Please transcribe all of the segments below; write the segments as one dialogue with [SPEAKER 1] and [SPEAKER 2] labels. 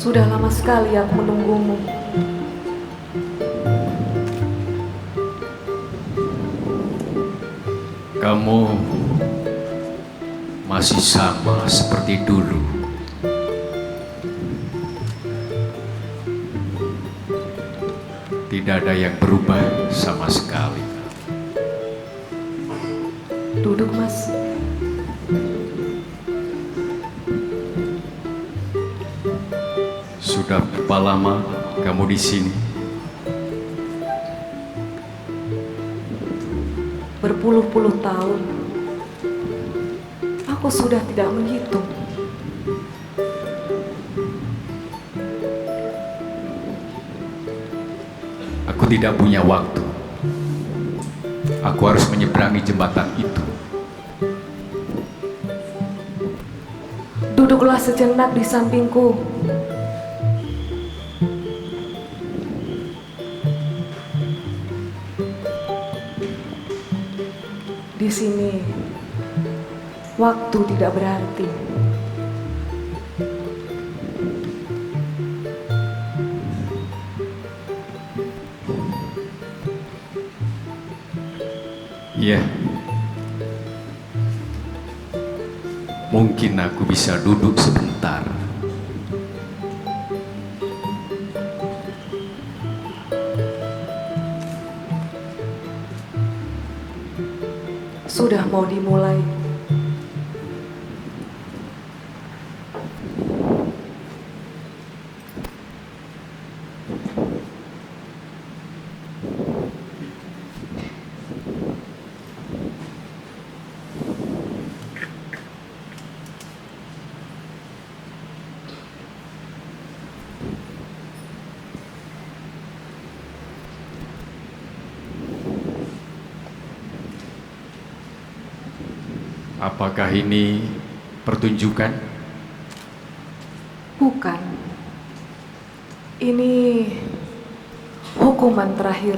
[SPEAKER 1] Sudah lama sekali aku menunggumu.
[SPEAKER 2] Kamu masih sama seperti dulu. Tidak ada yang berubah sama sekali.
[SPEAKER 1] Duduk, Mas.
[SPEAKER 2] Sudah berapa lama kamu di sini?
[SPEAKER 1] Berpuluh-puluh tahun. Aku sudah tidak menghitung.
[SPEAKER 2] Aku tidak punya waktu. Aku harus menyeberangi jembatan itu.
[SPEAKER 1] Duduklah sejenak di sampingku. Di sini, waktu tidak berarti.
[SPEAKER 2] Iya. Mungkin aku bisa duduk sebentar.
[SPEAKER 1] Sudah mau dimulai.
[SPEAKER 2] Apakah ini pertunjukan?
[SPEAKER 1] Bukan. Ini hukuman terakhir.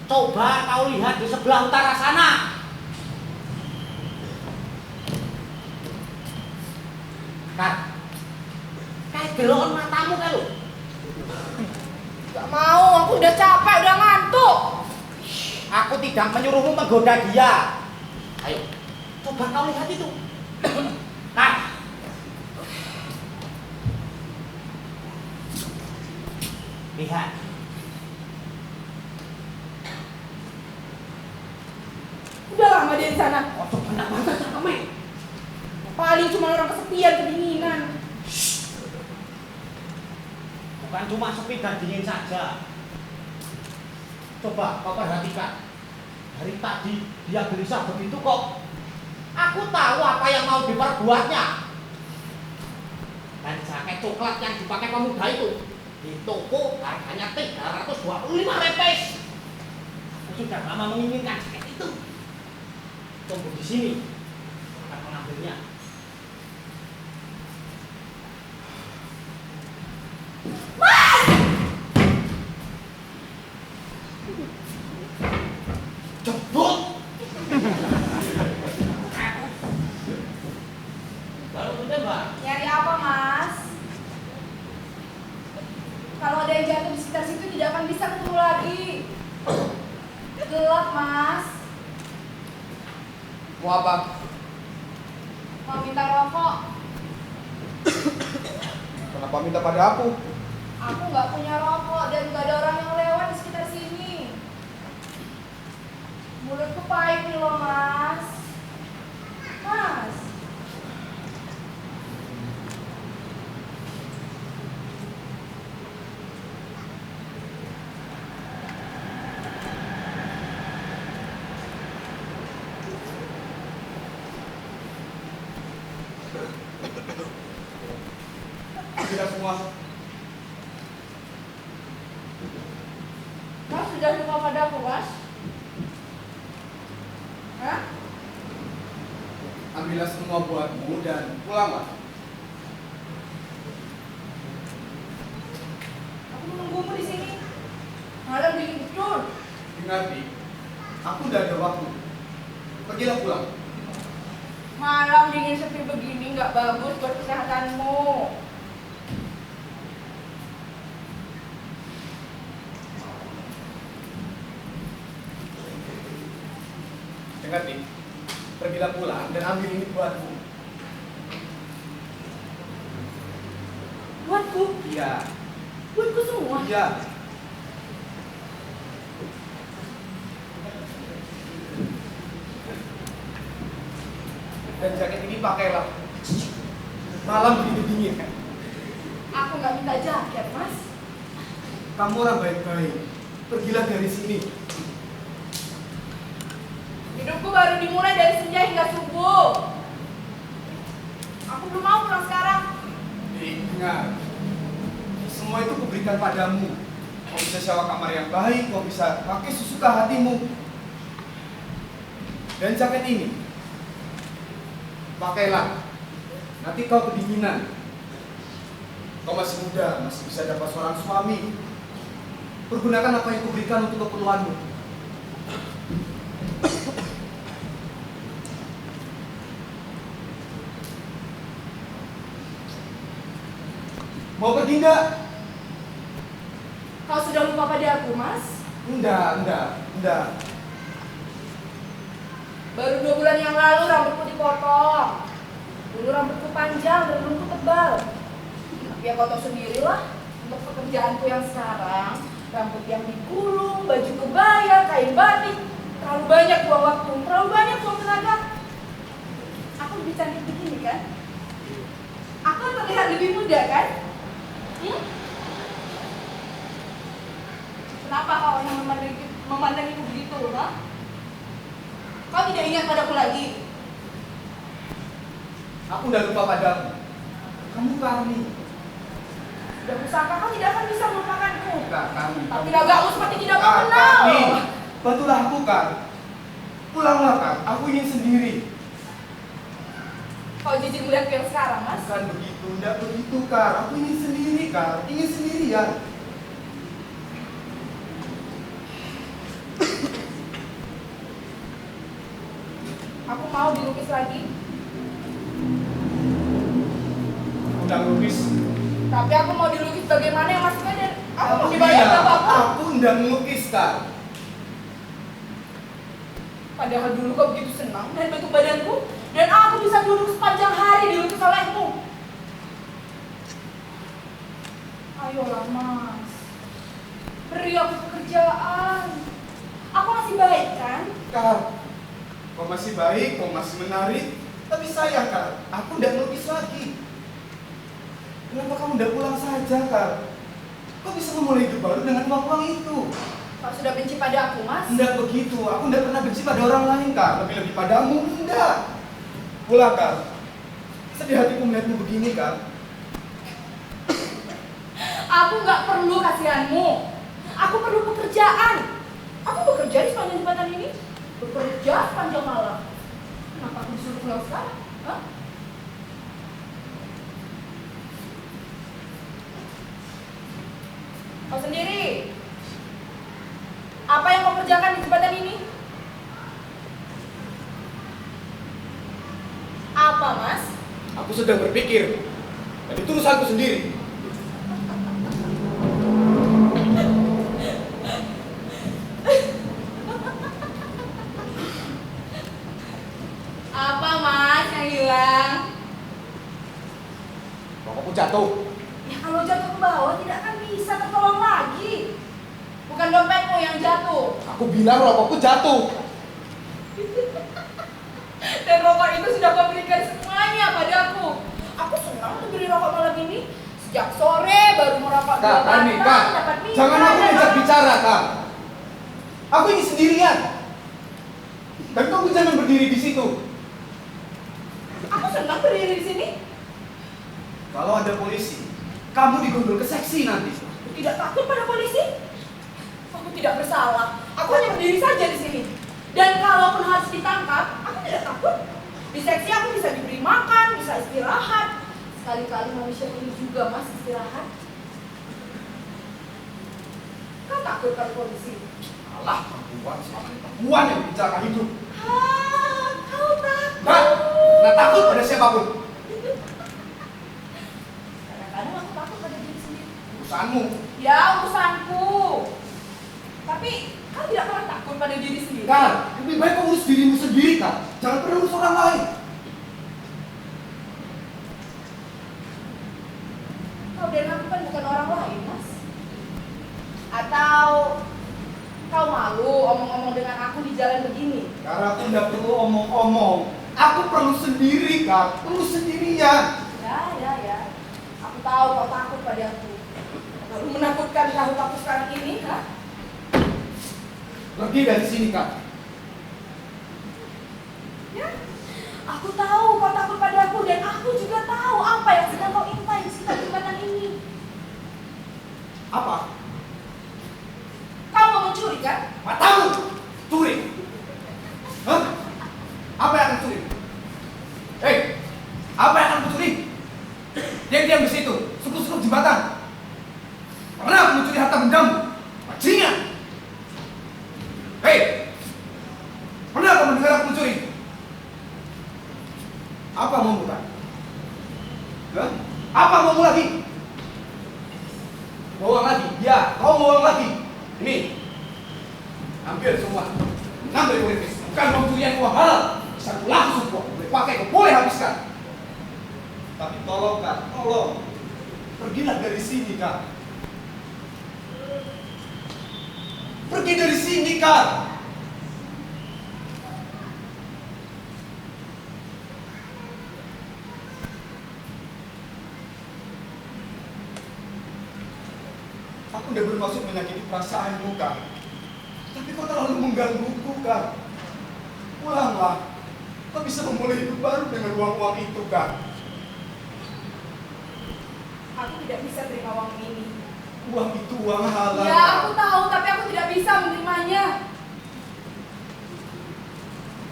[SPEAKER 3] Coba kau lihat di sebelah utara sana. Kayak gelokan matamu kayak lu.
[SPEAKER 4] Gak mau, aku udah capek, udah ngantuk.
[SPEAKER 3] Aku tidak menyuruhmu menggoda dia. Ayo, coba kau lihat itu. Lihat.
[SPEAKER 4] Udah lama dia di sana.
[SPEAKER 3] Oh, benar banget kamu.
[SPEAKER 4] Paling cuma orang kesepian, kedinginan.
[SPEAKER 3] Bukan cuma sepi dan dingin saja. Coba kau perhatikan. Dari tadi dia gelisah begitu kok. Aku tahu apa yang mau diperbuatnya. Dan jaket coklat yang dipakai pemuda itu di toko harganya 325 lepes. Aku sudah lama menginginkan jaket itu. Tunggu di sini, akan mengambilnya. Jebut. Baru ditembak.
[SPEAKER 4] Nyari apa, Mas? Kalau ada yang jatuh di sekitar situ tidak akan bisa ketemu lagi. Gelap, Mas.
[SPEAKER 5] Mau apa?
[SPEAKER 4] Mau minta rokok.
[SPEAKER 5] Kenapa minta pada aku?
[SPEAKER 4] Aku nggak punya rokok dan nggak ada orang yang lewat di sekitar sini. Mulutku pahit nih loh, Mas. Mas.
[SPEAKER 5] semua.
[SPEAKER 4] Mas sudah lupa padaku, Mas? Hah?
[SPEAKER 5] Ambillah semua buatmu dan pulanglah.
[SPEAKER 4] Aku menunggumu di sini. Malam dingin betul.
[SPEAKER 5] Ingat, Dik, aku udah ada waktu. Pergilah pulang.
[SPEAKER 4] Malam dingin sepi begini nggak bagus buat kesehatanmu.
[SPEAKER 5] Ingat, Dik, pergilah pulang dan ambil ini buatmu.
[SPEAKER 4] Buatku,
[SPEAKER 5] Iya,
[SPEAKER 4] buatku semua.
[SPEAKER 5] iya. Dan jaket ini pakailah. Malam begitu dingin.
[SPEAKER 4] Aku nggak minta jaket, Mas.
[SPEAKER 5] Kamu orang baik-baik. Pergilah dari sini.
[SPEAKER 4] Hidupku baru dimulai dari senja hingga subuh. Aku belum mau pulang sekarang.
[SPEAKER 5] Ingat, semua itu kuberikan padamu. Kau bisa sewa kamar yang baik, kau bisa pakai sesuka hatimu. Dan jaket ini, pakailah. Nanti kau kedinginan. Kau masih muda, masih bisa dapat seorang suami. Pergunakan apa yang kuberikan untuk keperluanmu. Mau pergi enggak?
[SPEAKER 4] Kau sudah lupa pada aku, Mas?
[SPEAKER 5] Enggak.
[SPEAKER 4] Baru 2 bulan yang lalu rambutku dipotong. Dulu rambutku panjang dan rambutku tebal. Tapi ya kau tahu sendirilah, untuk pekerjaanku yang sekarang, rambut yang digulung, baju kebaya, kain batik, terlalu banyak buang waktu, terlalu banyak buang tenaga. Aku lebih cantik begini kan? Aku terlihat lebih muda kan? Kenapa kau hanya memandangiku begitu, ha? Kau tidak ingat padaku lagi?
[SPEAKER 5] Aku udah lupa padamu. Kamu Karni.
[SPEAKER 4] Sudah kusangka kau tidak akan bisa melupakanku.
[SPEAKER 5] Enggak, Karni.
[SPEAKER 4] Tapi lagamu seperti tidak mau kenal.
[SPEAKER 5] Karni. Bantulah aku, Kar. Pulanglah, Kar. Aku ingin sendiri.
[SPEAKER 4] Kau jijik melihatku yang sekarang, Mas?
[SPEAKER 5] Bukan begitu, enggak begitu, Kar. Aku ingin sendiri, Kar. Ingin sendirian.
[SPEAKER 4] Aku mau dilukis lagi.
[SPEAKER 5] Udah lukis.
[SPEAKER 4] Tapi aku mau dilukis bagaimana yang Mas Kaden? Aku mau
[SPEAKER 5] Aku
[SPEAKER 4] dibayar
[SPEAKER 5] tidak.
[SPEAKER 4] berapa?
[SPEAKER 5] Aku udah melukis, Kar.
[SPEAKER 4] Padahal dulu kau begitu senang dan bentuk badanku, dan aku bisa duduk sepanjang hari dilukis olehmu. Ayolah, Mas. Beri aku pekerjaan. Aku masih baik kan?
[SPEAKER 5] Kar, kau masih baik, kau masih menarik. Tapi saya, Kar, aku udah melukis lagi. Kenapa kamu udah pulang saja, Kar? Kau bisa memulai hidup baru dengan uang-uang itu.
[SPEAKER 4] Kau sudah benci pada aku, Mas?
[SPEAKER 5] Enggak begitu, aku enggak pernah benci pada orang lain, Kar. Lebih-lebih padamu, enggak. Pulang, Kar. Sedih hatiku melihatmu begini, Kar.
[SPEAKER 4] Aku nggak perlu kasihanmu. Aku perlu pekerjaan. Aku bekerja di sepanjang jembatan ini. Bekerja sepanjang malam. Kenapa aku disuruh pulang sekarang? Hah? Kau sendiri. Apa yang kau kerjakan di jembatan ini? Apa, Mas?
[SPEAKER 5] Aku sedang berpikir. Dan itu urusanku sendiri.
[SPEAKER 4] Apa, Mas, yang hilang?
[SPEAKER 5] Rokokku jatuh.
[SPEAKER 4] Ya kalau jatuh ke bawah tidak akan bisa tertolong lagi. Bukan dompetmu yang jatuh.
[SPEAKER 5] Aku bilang rokokku jatuh.
[SPEAKER 4] Dan rokok itu sudah kau berikan semuanya padaku. Aku senang diberi rokok malam ini. Sejak sore baru merokok
[SPEAKER 5] Kak, Kak,
[SPEAKER 4] dapat minum.
[SPEAKER 5] jangan aku diajak bicara, Kak. Aku ini sendirian. Dan kamu jangan berdiri di situ.
[SPEAKER 4] Aku senang berdiri di sini.
[SPEAKER 5] Kalau ada polisi, kamu digondol ke seksi nanti.
[SPEAKER 4] Aku tidak takut pada polisi. Aku tidak bersalah. Aku hanya berdiri saja di sini. Dan kalaupun harus ditangkap, aku tidak takut. Di seksi aku bisa diberi makan, bisa istirahat. Sekali-kali manusia ini juga mas istirahat. Kau takut pada polisi?
[SPEAKER 5] Alah, perempuan yang bicara hidup.
[SPEAKER 4] Kau takut?
[SPEAKER 5] Nggak takut pada siapapun.
[SPEAKER 4] Kadang-kadang aku takut pada diri sendiri.
[SPEAKER 5] Urusanmu.
[SPEAKER 4] Ya, urusanku. Tapi kau tidak pernah takut pada diri sendiri.
[SPEAKER 5] Kak, lebih baik kau urus dirimu sendiri, Kak. Jangan pernah urus orang lain.
[SPEAKER 4] Kau dan aku kan bukan orang lain, Mas. Atau kau malu omong-omong dengan aku di jalan begini?
[SPEAKER 5] Karena aku nggak perlu omong-omong. Aku perlu sendiri, Kak. Perlu sendirian.
[SPEAKER 4] Ya. Aku tahu kau takut pada aku. Lalu menakutkan aku sekarang ini, ha?
[SPEAKER 5] Pergi dari sini, Kak.
[SPEAKER 4] Ya. Aku tahu kau takut pada aku dan aku juga tahu apa yang sedang kau impai di sekitar jembatan ini.
[SPEAKER 5] Apa?
[SPEAKER 4] Kau mau mencuri kan?
[SPEAKER 5] Matamu! Curi! Hah? Apa yang akan curi? Hei! Apa yang akan curi? Diam-diam di situ, suku-suku jembatan. Pernah aku mencuri harta bendamu? Bajingan! Hei! Pernah kamu mendengar aku mencuri? Apa mau bukan? Hah? Apa mau lagi? Mau uang lagi? Ya, kau mau uang lagi. Ini, ambil semua. Ambil kulit, bukan pencurian uang halal. Bisa laku semua, boleh pakai, kau boleh habiskan. Tapi tolong, Kak, tolong. Pergilah dari sini, Kak. Pergi dari sini, Kak. Aku tidak bermaksud menyakiti perasaanmu, Kak. Tapi kau terlalu menggangguku, Kak. Pulanglah. Kau bisa memulai hidup baru dengan uang-uang itu, Kak.
[SPEAKER 4] Aku tidak bisa terima uang ini.
[SPEAKER 5] Uang itu uang halal.
[SPEAKER 4] Ya,
[SPEAKER 5] Kak.
[SPEAKER 4] aku tahu, tapi aku tidak bisa menerimanya.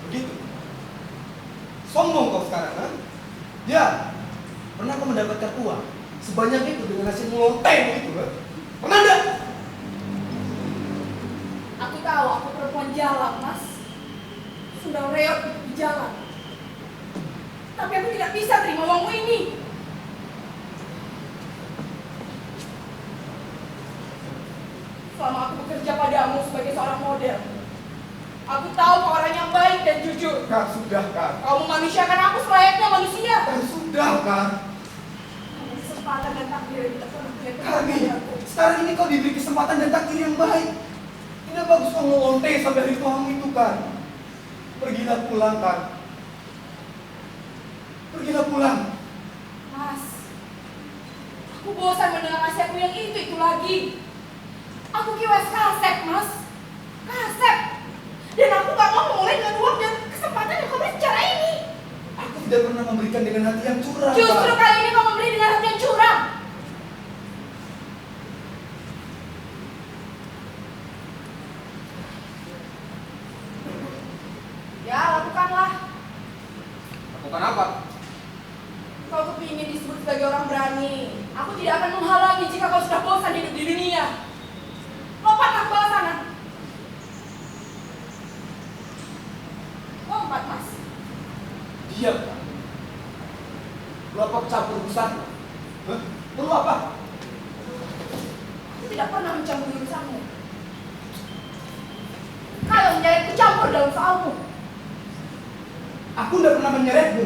[SPEAKER 5] Begitu. Sombong kau sekarang, kan? Ya. Pernah kau mendapatkan uang sebanyak itu dengan hasil melontai begitu, kan? Pernah enggak?
[SPEAKER 4] Aku tahu, aku perempuan jalan, Mas. Sudah reot di jalan. Tapi aku tidak bisa terima uangmu ini. Selama aku bekerja padamu sebagai seorang model, aku tahu kau orang yang baik dan jujur.
[SPEAKER 5] Kak, sudah, Kak.
[SPEAKER 4] Kau memanusiakan aku selayaknya manusia.
[SPEAKER 5] Kak, sudah, Kak.
[SPEAKER 4] Kesempatan dan takdir yang tidak pernah punya
[SPEAKER 5] Kami,
[SPEAKER 4] aku.
[SPEAKER 5] sekarang ini kau diberi kesempatan dan takdir yang baik. Tidak bagus kau ngelonte sampai hari tuamu itu, kan? Pergilah pulang, kan? Pergilah pulang.
[SPEAKER 4] Mas, aku bosan mendengar nasihatmu yang itu lagi. Aku kiwas kasep, Mas. Kasep. Dan aku gak mau memulai dengan uang dan kesempatan yang kau beri secara ini.
[SPEAKER 5] Aku tidak pernah memberikan dengan hati yang curang,
[SPEAKER 4] Justru
[SPEAKER 5] Kak.
[SPEAKER 4] kali ini kau memberi dengan hati yang curang. Ya, lakukanlah.
[SPEAKER 5] Lakukan apa?
[SPEAKER 4] Kau kepingin disebut sebagai orang berani. Aku tidak akan menghalangi jika kau sudah bosan hidup di dunia. Lompatlah ke bawah sana. Lompat, Mas.
[SPEAKER 5] Diam, Kak. Lu apa campur urusan? Hah? Perlu apa?
[SPEAKER 4] Aku tidak pernah mencampur urusanmu. Kau yang menyeret campur dalam soalmu.
[SPEAKER 5] Aku tidak pernah menyeretmu.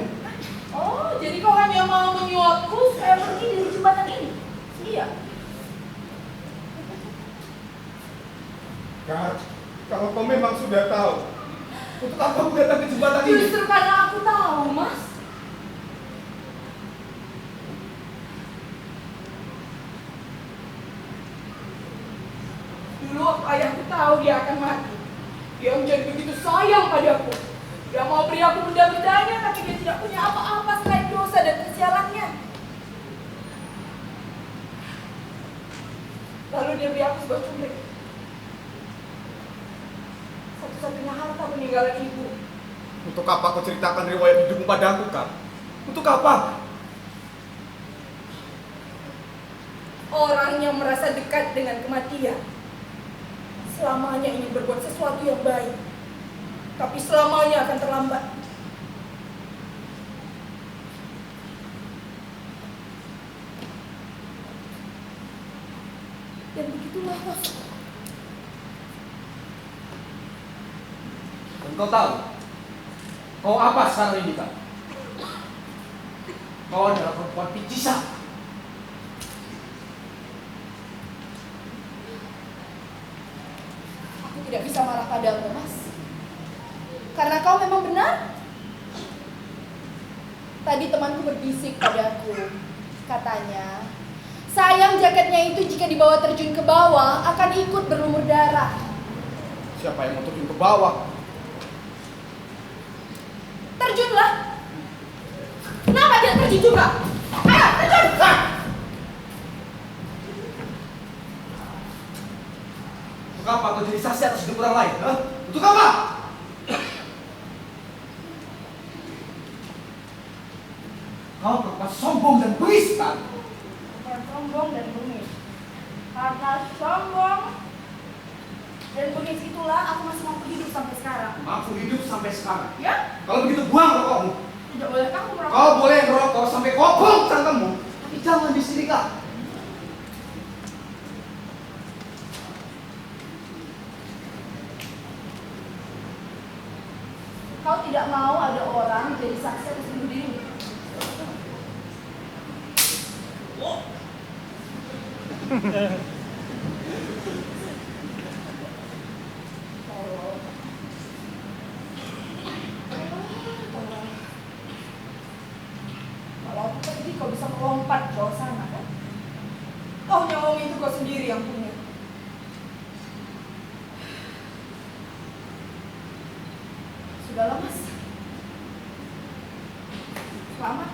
[SPEAKER 4] Oh, jadi kau hanya mau menyuapku supaya pergi dari jembatan ini? Iya.
[SPEAKER 5] Kak, kalau kau memang sudah tahu, untuk apa kamu datang ke jembatan ini?
[SPEAKER 4] Justru karena aku tahu, Mas. Dulu waktu ayahku tahu dia akan mati, dia menjadi begitu sayang padaku. Dia mau beri aku benda berdanya, tapi dia tidak punya apa-apa selain dosa dan kesialannya. Lalu dia beri aku sebuah cumrik. Satu-satunya harta peninggalan ibu.
[SPEAKER 5] Untuk apa kau ceritakan riwayat hidupmu padaku, Kak? Untuk apa?
[SPEAKER 4] Orang yang merasa dekat dengan kematian selamanya ingin berbuat sesuatu yang baik, tapi selamanya akan terlambat. Dan begitulah Kos.
[SPEAKER 3] Dan kau tahu, kau apa sekarang ini, Kak? Kau adalah perempuan picisa.
[SPEAKER 4] Aku tidak bisa marah padamu, Mas. Karena kau memang benar. Tadi temanku berbisik padaku. Katanya, sayang jaketnya itu jika dibawa terjun ke bawah akan ikut berlumur darah.
[SPEAKER 5] Siapa yang mau terjun ke bawah?
[SPEAKER 4] Terjunlah. Kenapa tidak terjun juga? Ayo, terjun!
[SPEAKER 5] Untuk apa kau jadi saksi atas hidup orang lain? Hah? Untuk apa? Kau perempuan sombong dan bengis, kan?
[SPEAKER 4] Bukan sombong dan bengis. Karena sombong dan bengis itulah aku masih mampu hidup sampai sekarang.
[SPEAKER 5] Mampu hidup sampai sekarang.
[SPEAKER 4] Ya?
[SPEAKER 5] Kalau begitu buang rokokmu.
[SPEAKER 4] Tidak boleh kamu merokok.
[SPEAKER 5] Kau boleh merokok sampai kobong cangkemmu, tapi jangan di sini, Kak.
[SPEAKER 4] Kau tidak mau ada orang jadi saksi atas bunuh dirimu. Kalau aku pergi kau bisa melompat ke bawah sana kan? Oh, nyawamu itu kau sendiri yang punya. Sudahlah, Mas. Selamat.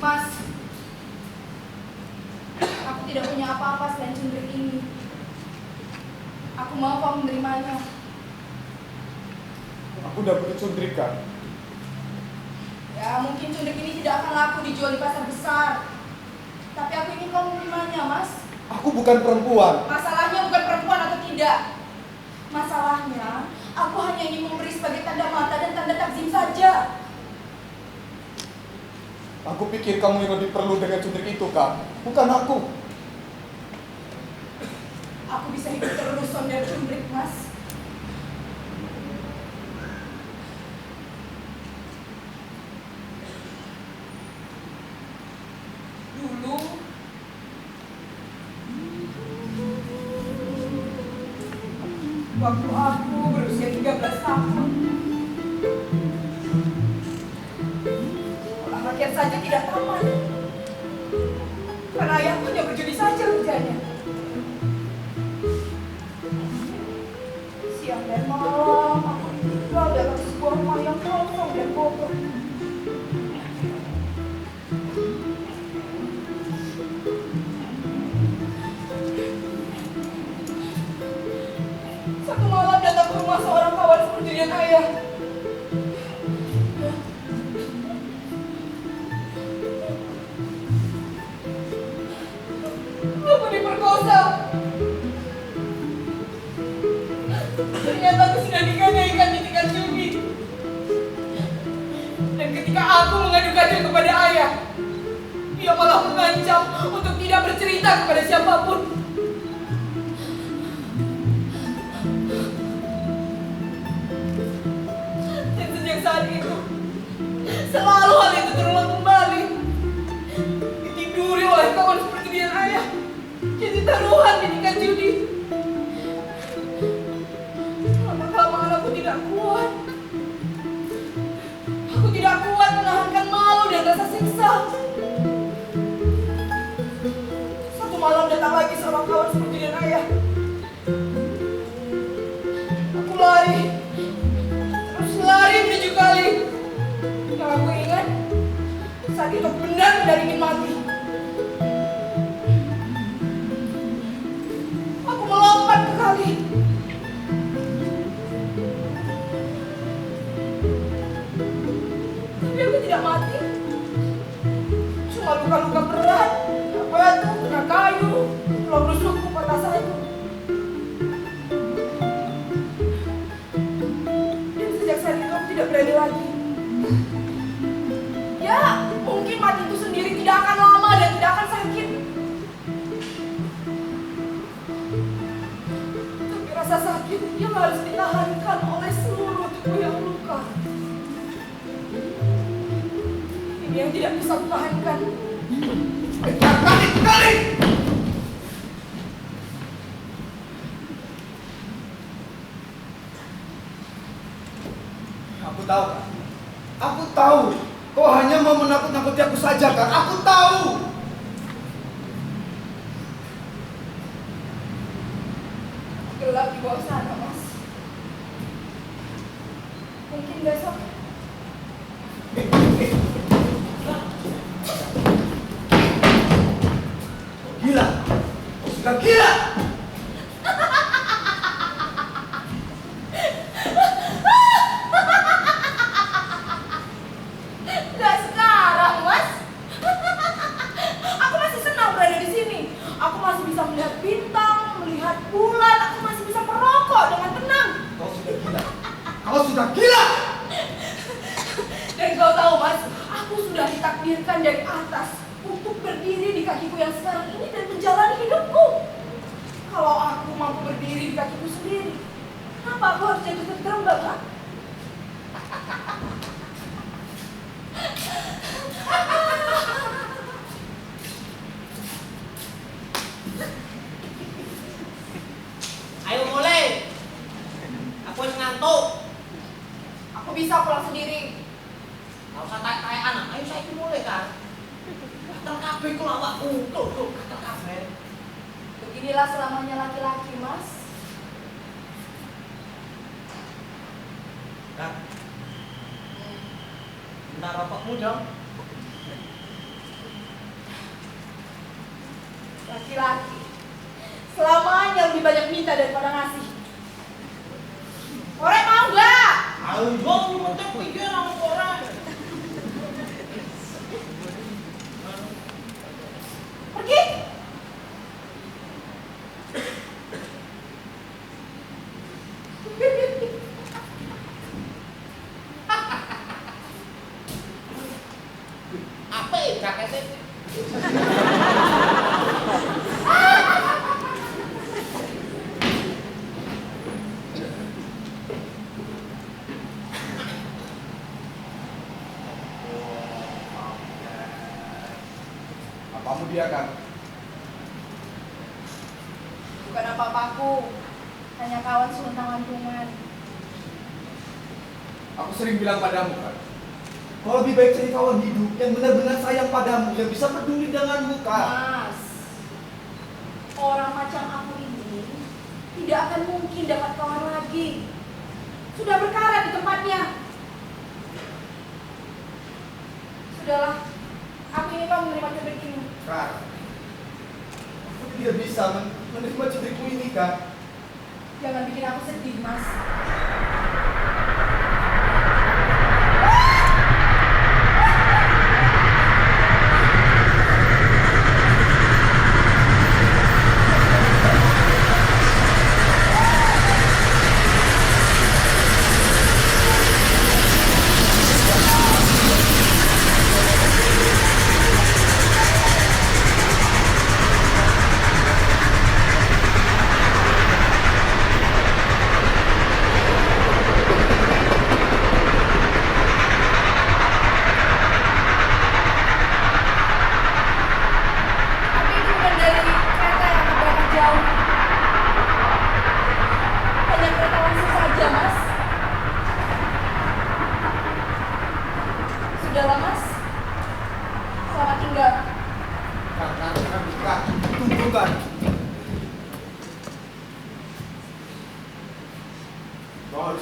[SPEAKER 4] Mas, aku tidak punya apa-apa selain cundrik ini. Aku mau kau menerimanya.
[SPEAKER 5] Aku udah butuh cundrik, Kak.
[SPEAKER 4] Ya, mungkin cundrik ini tidak akan laku dijual di pasar besar. Tapi aku ingin kau menerimanya, Mas.
[SPEAKER 5] Aku bukan perempuan.
[SPEAKER 4] Masalahnya bukan perempuan atau tidak. Masalahnya, aku hanya ingin memberi sebagai tanda mata dan tanda takzim saja.
[SPEAKER 5] Aku pikir kamu yang lebih perlu dengan cundrik itu, Kak. Bukan aku.
[SPEAKER 4] Aku bisa hidup terus sondel cundrik, Mas. Dulu waktu aku berusia 13 tahun, orang rakyat saja tidak tamat. Karena ayahku hanya berjudi saja kerjanya. Siang dan malam aku tinggal dalam sebuah rumah yang kosong dan bodoh. Satu malam datang ke rumah seorang kawan seperjudian ayah. Aku diperkosa. Ternyata aku sudah digadaikan di tingkat judi. Dan ketika aku mengadukannya kepada ayah, dia malah mengancam untuk tidak bercerita kepada siapapun. Dan sejak saat itu, selalu hal itu terulang kembali. Ditiduri oleh kawan seperti dia ayah, jadi taruhan di tingkat judi. Lama-kelamaan aku tidak kuat. Aku tidak kuat menahankan malu dan rasa siksa. datang lagi sama kawan seperti dan ayah. Aku lari, terus lari menuju kali. Yang aku ingat, saat itu benar-benar ingin mati. Aku melompat ke kali. Tapi aku tidak mati. Cuma luka-luka berat, kena batu, kena kayu, tulang rusukku patah satu. Dan sejak saat itu aku tidak berani lagi. Ya, mungkin mati itu sendiri tidak akan lama dan tidak akan sakit. Tapi rasa sakit yang harus ditahankan oleh seluruh tubuh yang luka. Ini yang tidak bisa kutahankan.
[SPEAKER 5] Kali! Aku tahu, Kak. Aku tahu. Kau hanya mau menakut-nakuti aku saja, Kak. Aku tahu.
[SPEAKER 4] Gelap di bawah sana, Mas. Mungkin besok.
[SPEAKER 5] Gila. Kau sudah gila.
[SPEAKER 4] Nggak sekarang, Mas. Aku masih senang berada di sini. Aku masih bisa melihat bintang, melihat bulan. Aku masih bisa merokok dengan tenang.
[SPEAKER 5] Kau sudah gila. Kau sudah gila.
[SPEAKER 4] Dan kau tahu, Mas, aku sudah ditakdirkan dari atas untuk berdiri di kakiku yang sekarang ini dan menjalani hidupku. Kalau aku mampu berdiri di kakiku sendiri, kenapa aku harus jatuh terperambah, Kak?
[SPEAKER 3] Ayo mulai. Aku harus ngantuk.
[SPEAKER 4] Aku bisa pulang sendiri.
[SPEAKER 3] Gak usah kayak anak. Ayo saya mulai kan. Gatel kabeh ku awakku. Tuh, gatel kabeh.
[SPEAKER 4] Beginilah selamanya laki-laki, Mas.
[SPEAKER 3] Kak. Minta rokokmu dong.
[SPEAKER 4] Laki-laki selamanya lebih banyak minta daripada ngasih. Korek mau nggak?
[SPEAKER 3] Ayo, mentek pikir sama orang.
[SPEAKER 4] Pergi.
[SPEAKER 3] Apa ya jaketnya?
[SPEAKER 5] Apamu dia, Kak?
[SPEAKER 4] Bukan apa-apaku, hanya kawan seuntung-untungan.
[SPEAKER 5] Aku sering bilang padamu, Kak. Kau lebih baik cari kawan hidup yang benar-benar sayang padamu, yang bisa peduli denganmu, Kak.
[SPEAKER 4] Mas, orang macam aku ini tidak akan mungkin dapat kawan lagi. Sudah berkarat di tempatnya. Sudahlah, aku ini kau menerima cobek ini.
[SPEAKER 5] Kak, aku tidak bisa menerima ceritku ini, Kak.
[SPEAKER 4] Jangan bikin aku sedih, Mas.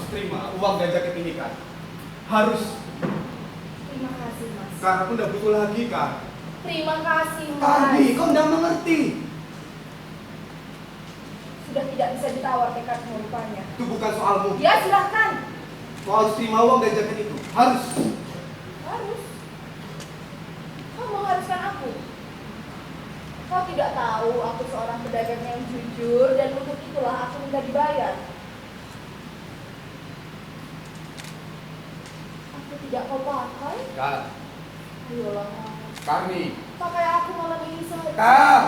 [SPEAKER 5] terima uang dan jaket ini, Kak. Harus.
[SPEAKER 4] Terima kasih, Mas.
[SPEAKER 5] Kak, aku nggak butuh lagi, Kak.
[SPEAKER 4] Terima kasih, Mas.
[SPEAKER 5] Kardi, kau nggak mengerti.
[SPEAKER 4] Sudah tidak bisa ditawar tekadmu rupanya.
[SPEAKER 5] Itu bukan soalmu.
[SPEAKER 4] Ya, silahkan.
[SPEAKER 5] Kau harus terima uang dan jaket itu. Harus.
[SPEAKER 4] Harus. Kau mengharuskan aku. Kau tidak tahu aku seorang pedagang yang jujur dan untuk itulah aku minta dibayar. Aku tidak kau pakai.
[SPEAKER 5] Kak,
[SPEAKER 4] Ayolah,
[SPEAKER 5] Karni.
[SPEAKER 4] pakai aku malam ini saja.
[SPEAKER 5] Kak.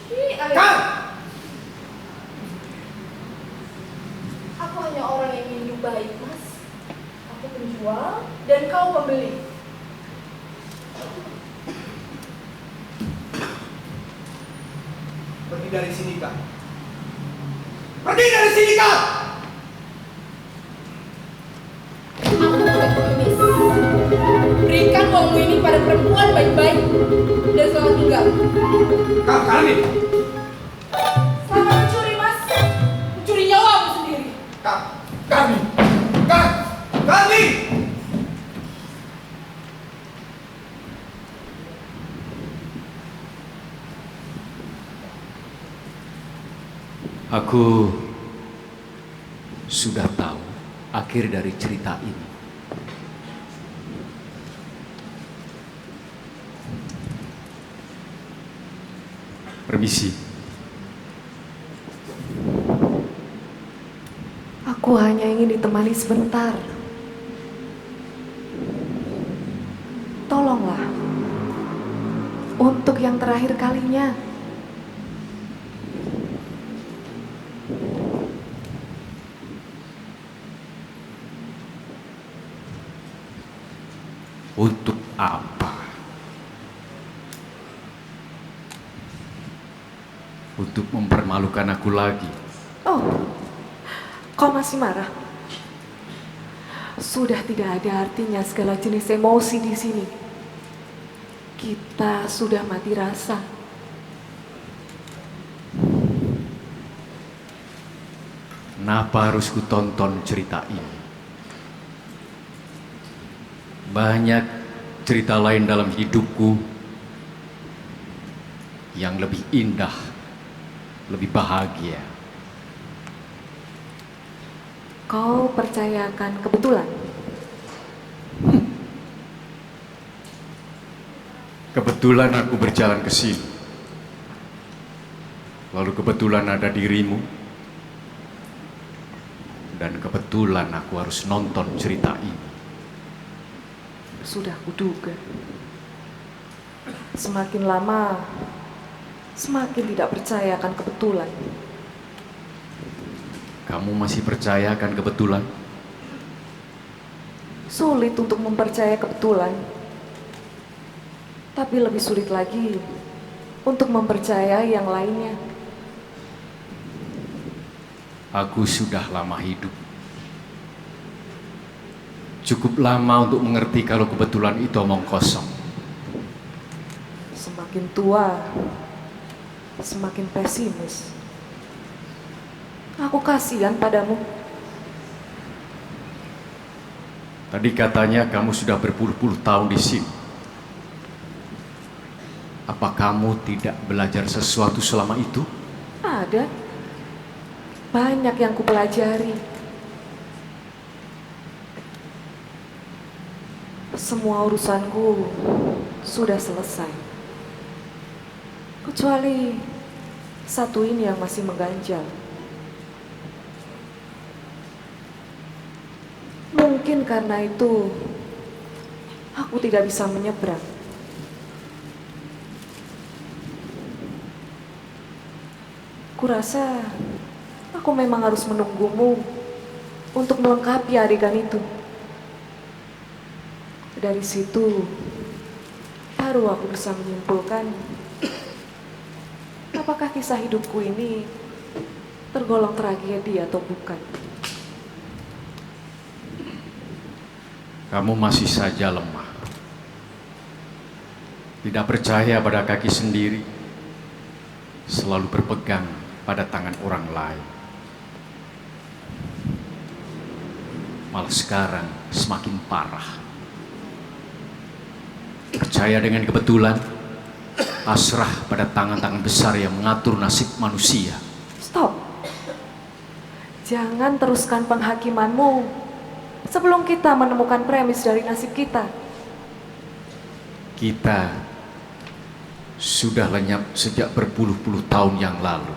[SPEAKER 4] Ih, ayo.
[SPEAKER 5] Kak.
[SPEAKER 4] Aku hanya orang yang ingin baik, Mas. Aku penjual dan kau pembeli.
[SPEAKER 5] Pergi dari sini, Kak. Pergi dari sini, Kak.
[SPEAKER 4] Aku bukan pengemis. Berikan uangmu ini pada perempuan baik-baik dan selamat tinggal.
[SPEAKER 5] Kak, Karni.
[SPEAKER 4] Selamat mencuri, Mas. Mencuri nyawamu sendiri.
[SPEAKER 5] Kak, Karni. Kak, Karni.
[SPEAKER 2] Aku sudah tahu akhir dari cerita ini. Permisi.
[SPEAKER 1] Aku hanya ingin ditemani sebentar. Tolonglah. Untuk yang terakhir kalinya.
[SPEAKER 2] Untuk apa? Untuk mempermalukan aku lagi.
[SPEAKER 1] Oh, kau masih marah? Sudah tidak ada artinya segala jenis emosi di sini. Kita sudah mati rasa.
[SPEAKER 2] Kenapa harus kutonton cerita ini? Banyak cerita lain dalam hidupku yang lebih indah, lebih bahagia.
[SPEAKER 1] Kau percayakan kebetulan?
[SPEAKER 2] Kebetulan aku berjalan ke sini. Lalu kebetulan ada dirimu. Dan kebetulan aku harus nonton cerita ini.
[SPEAKER 1] Sudah kuduga. Semakin lama, semakin tidak percaya akan kebetulan.
[SPEAKER 2] Kamu masih percaya akan kebetulan?
[SPEAKER 1] Sulit untuk mempercayai kebetulan. Tapi lebih sulit lagi untuk mempercayai yang lainnya.
[SPEAKER 2] Aku sudah lama hidup. Cukup lama untuk mengerti kalau kebetulan itu omong kosong.
[SPEAKER 1] Semakin tua, semakin pesimis. Aku kasihan padamu.
[SPEAKER 2] Tadi katanya kamu sudah berpuluh-puluh tahun di sini. Apa kamu tidak belajar sesuatu selama itu?
[SPEAKER 1] Ada. Banyak yang kupelajari. Semua urusanku sudah selesai. Kecuali satu ini yang masih mengganjal. Mungkin karena itu aku tidak bisa menyeberang. Kurasa aku memang harus menunggumu untuk melengkapi adegan itu. Dari situ baru aku bisa menyimpulkan apakah kisah hidupku ini tergolong tragedi atau bukan.
[SPEAKER 2] Kamu masih saja lemah. Tidak percaya pada kaki sendiri. Selalu berpegang pada tangan orang lain. malah sekarang semakin parah. Percaya dengan kebetulan, pasrah pada tangan-tangan besar yang mengatur nasib manusia.
[SPEAKER 1] Stop. Jangan teruskan penghakimanmu sebelum kita menemukan premis dari nasib kita.
[SPEAKER 2] Kita sudah lenyap sejak berpuluh-puluh tahun yang lalu.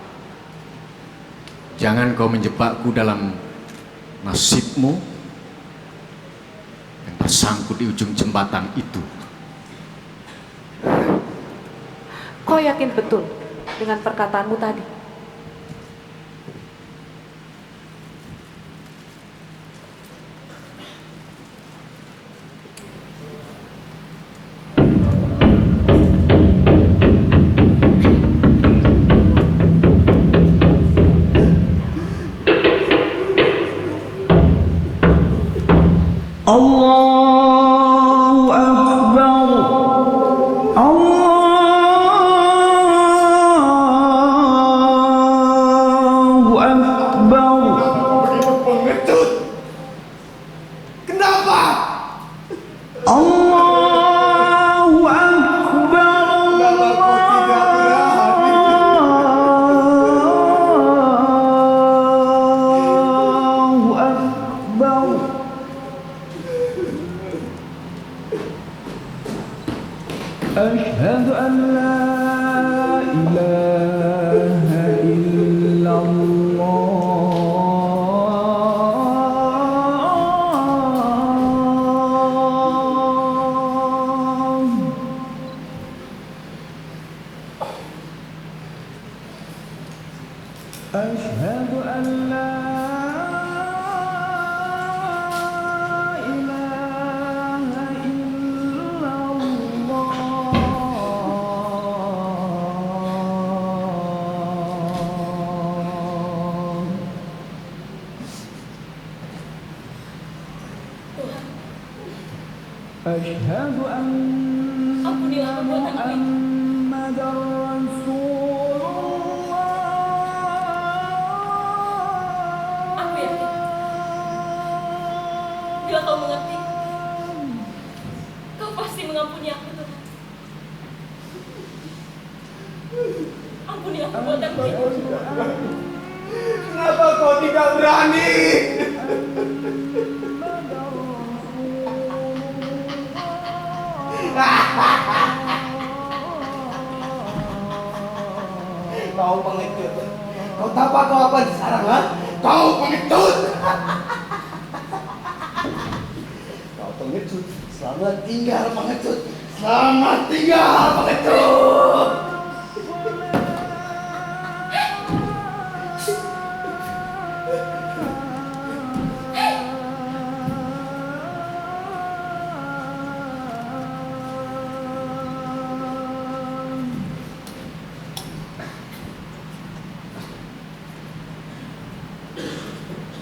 [SPEAKER 2] Jangan kau menjebakku dalam nasibmu yang tersangkut di ujung jembatan itu.
[SPEAKER 1] Kau yakin betul dengan perkataanmu tadi?
[SPEAKER 6] Allahu Akbar. Allahu Akbar.
[SPEAKER 5] Pengecut. Kenapa?
[SPEAKER 6] Allahu Akbar.
[SPEAKER 5] Kenapa kau tidak berani?
[SPEAKER 6] Allahu Akbar. أشهد أن لا إله إلا الله. أشهد أن لا إله إلا الله. أشهد أن
[SPEAKER 4] Ampunilah perbuatanku ini.
[SPEAKER 6] محمد رسول
[SPEAKER 4] Aku yakin bila kau mengerti, kau pasti mengampuni aku, Tuhan. Ampunilah perbuatanku ini.
[SPEAKER 5] Kenapa kau tidak berani? Kau pengecut. Kau tahu kau apa di sekarang, ha? Kau pengecut. Kau pengecut. Selamat tinggal pengecut. Selamat tinggal pengecut.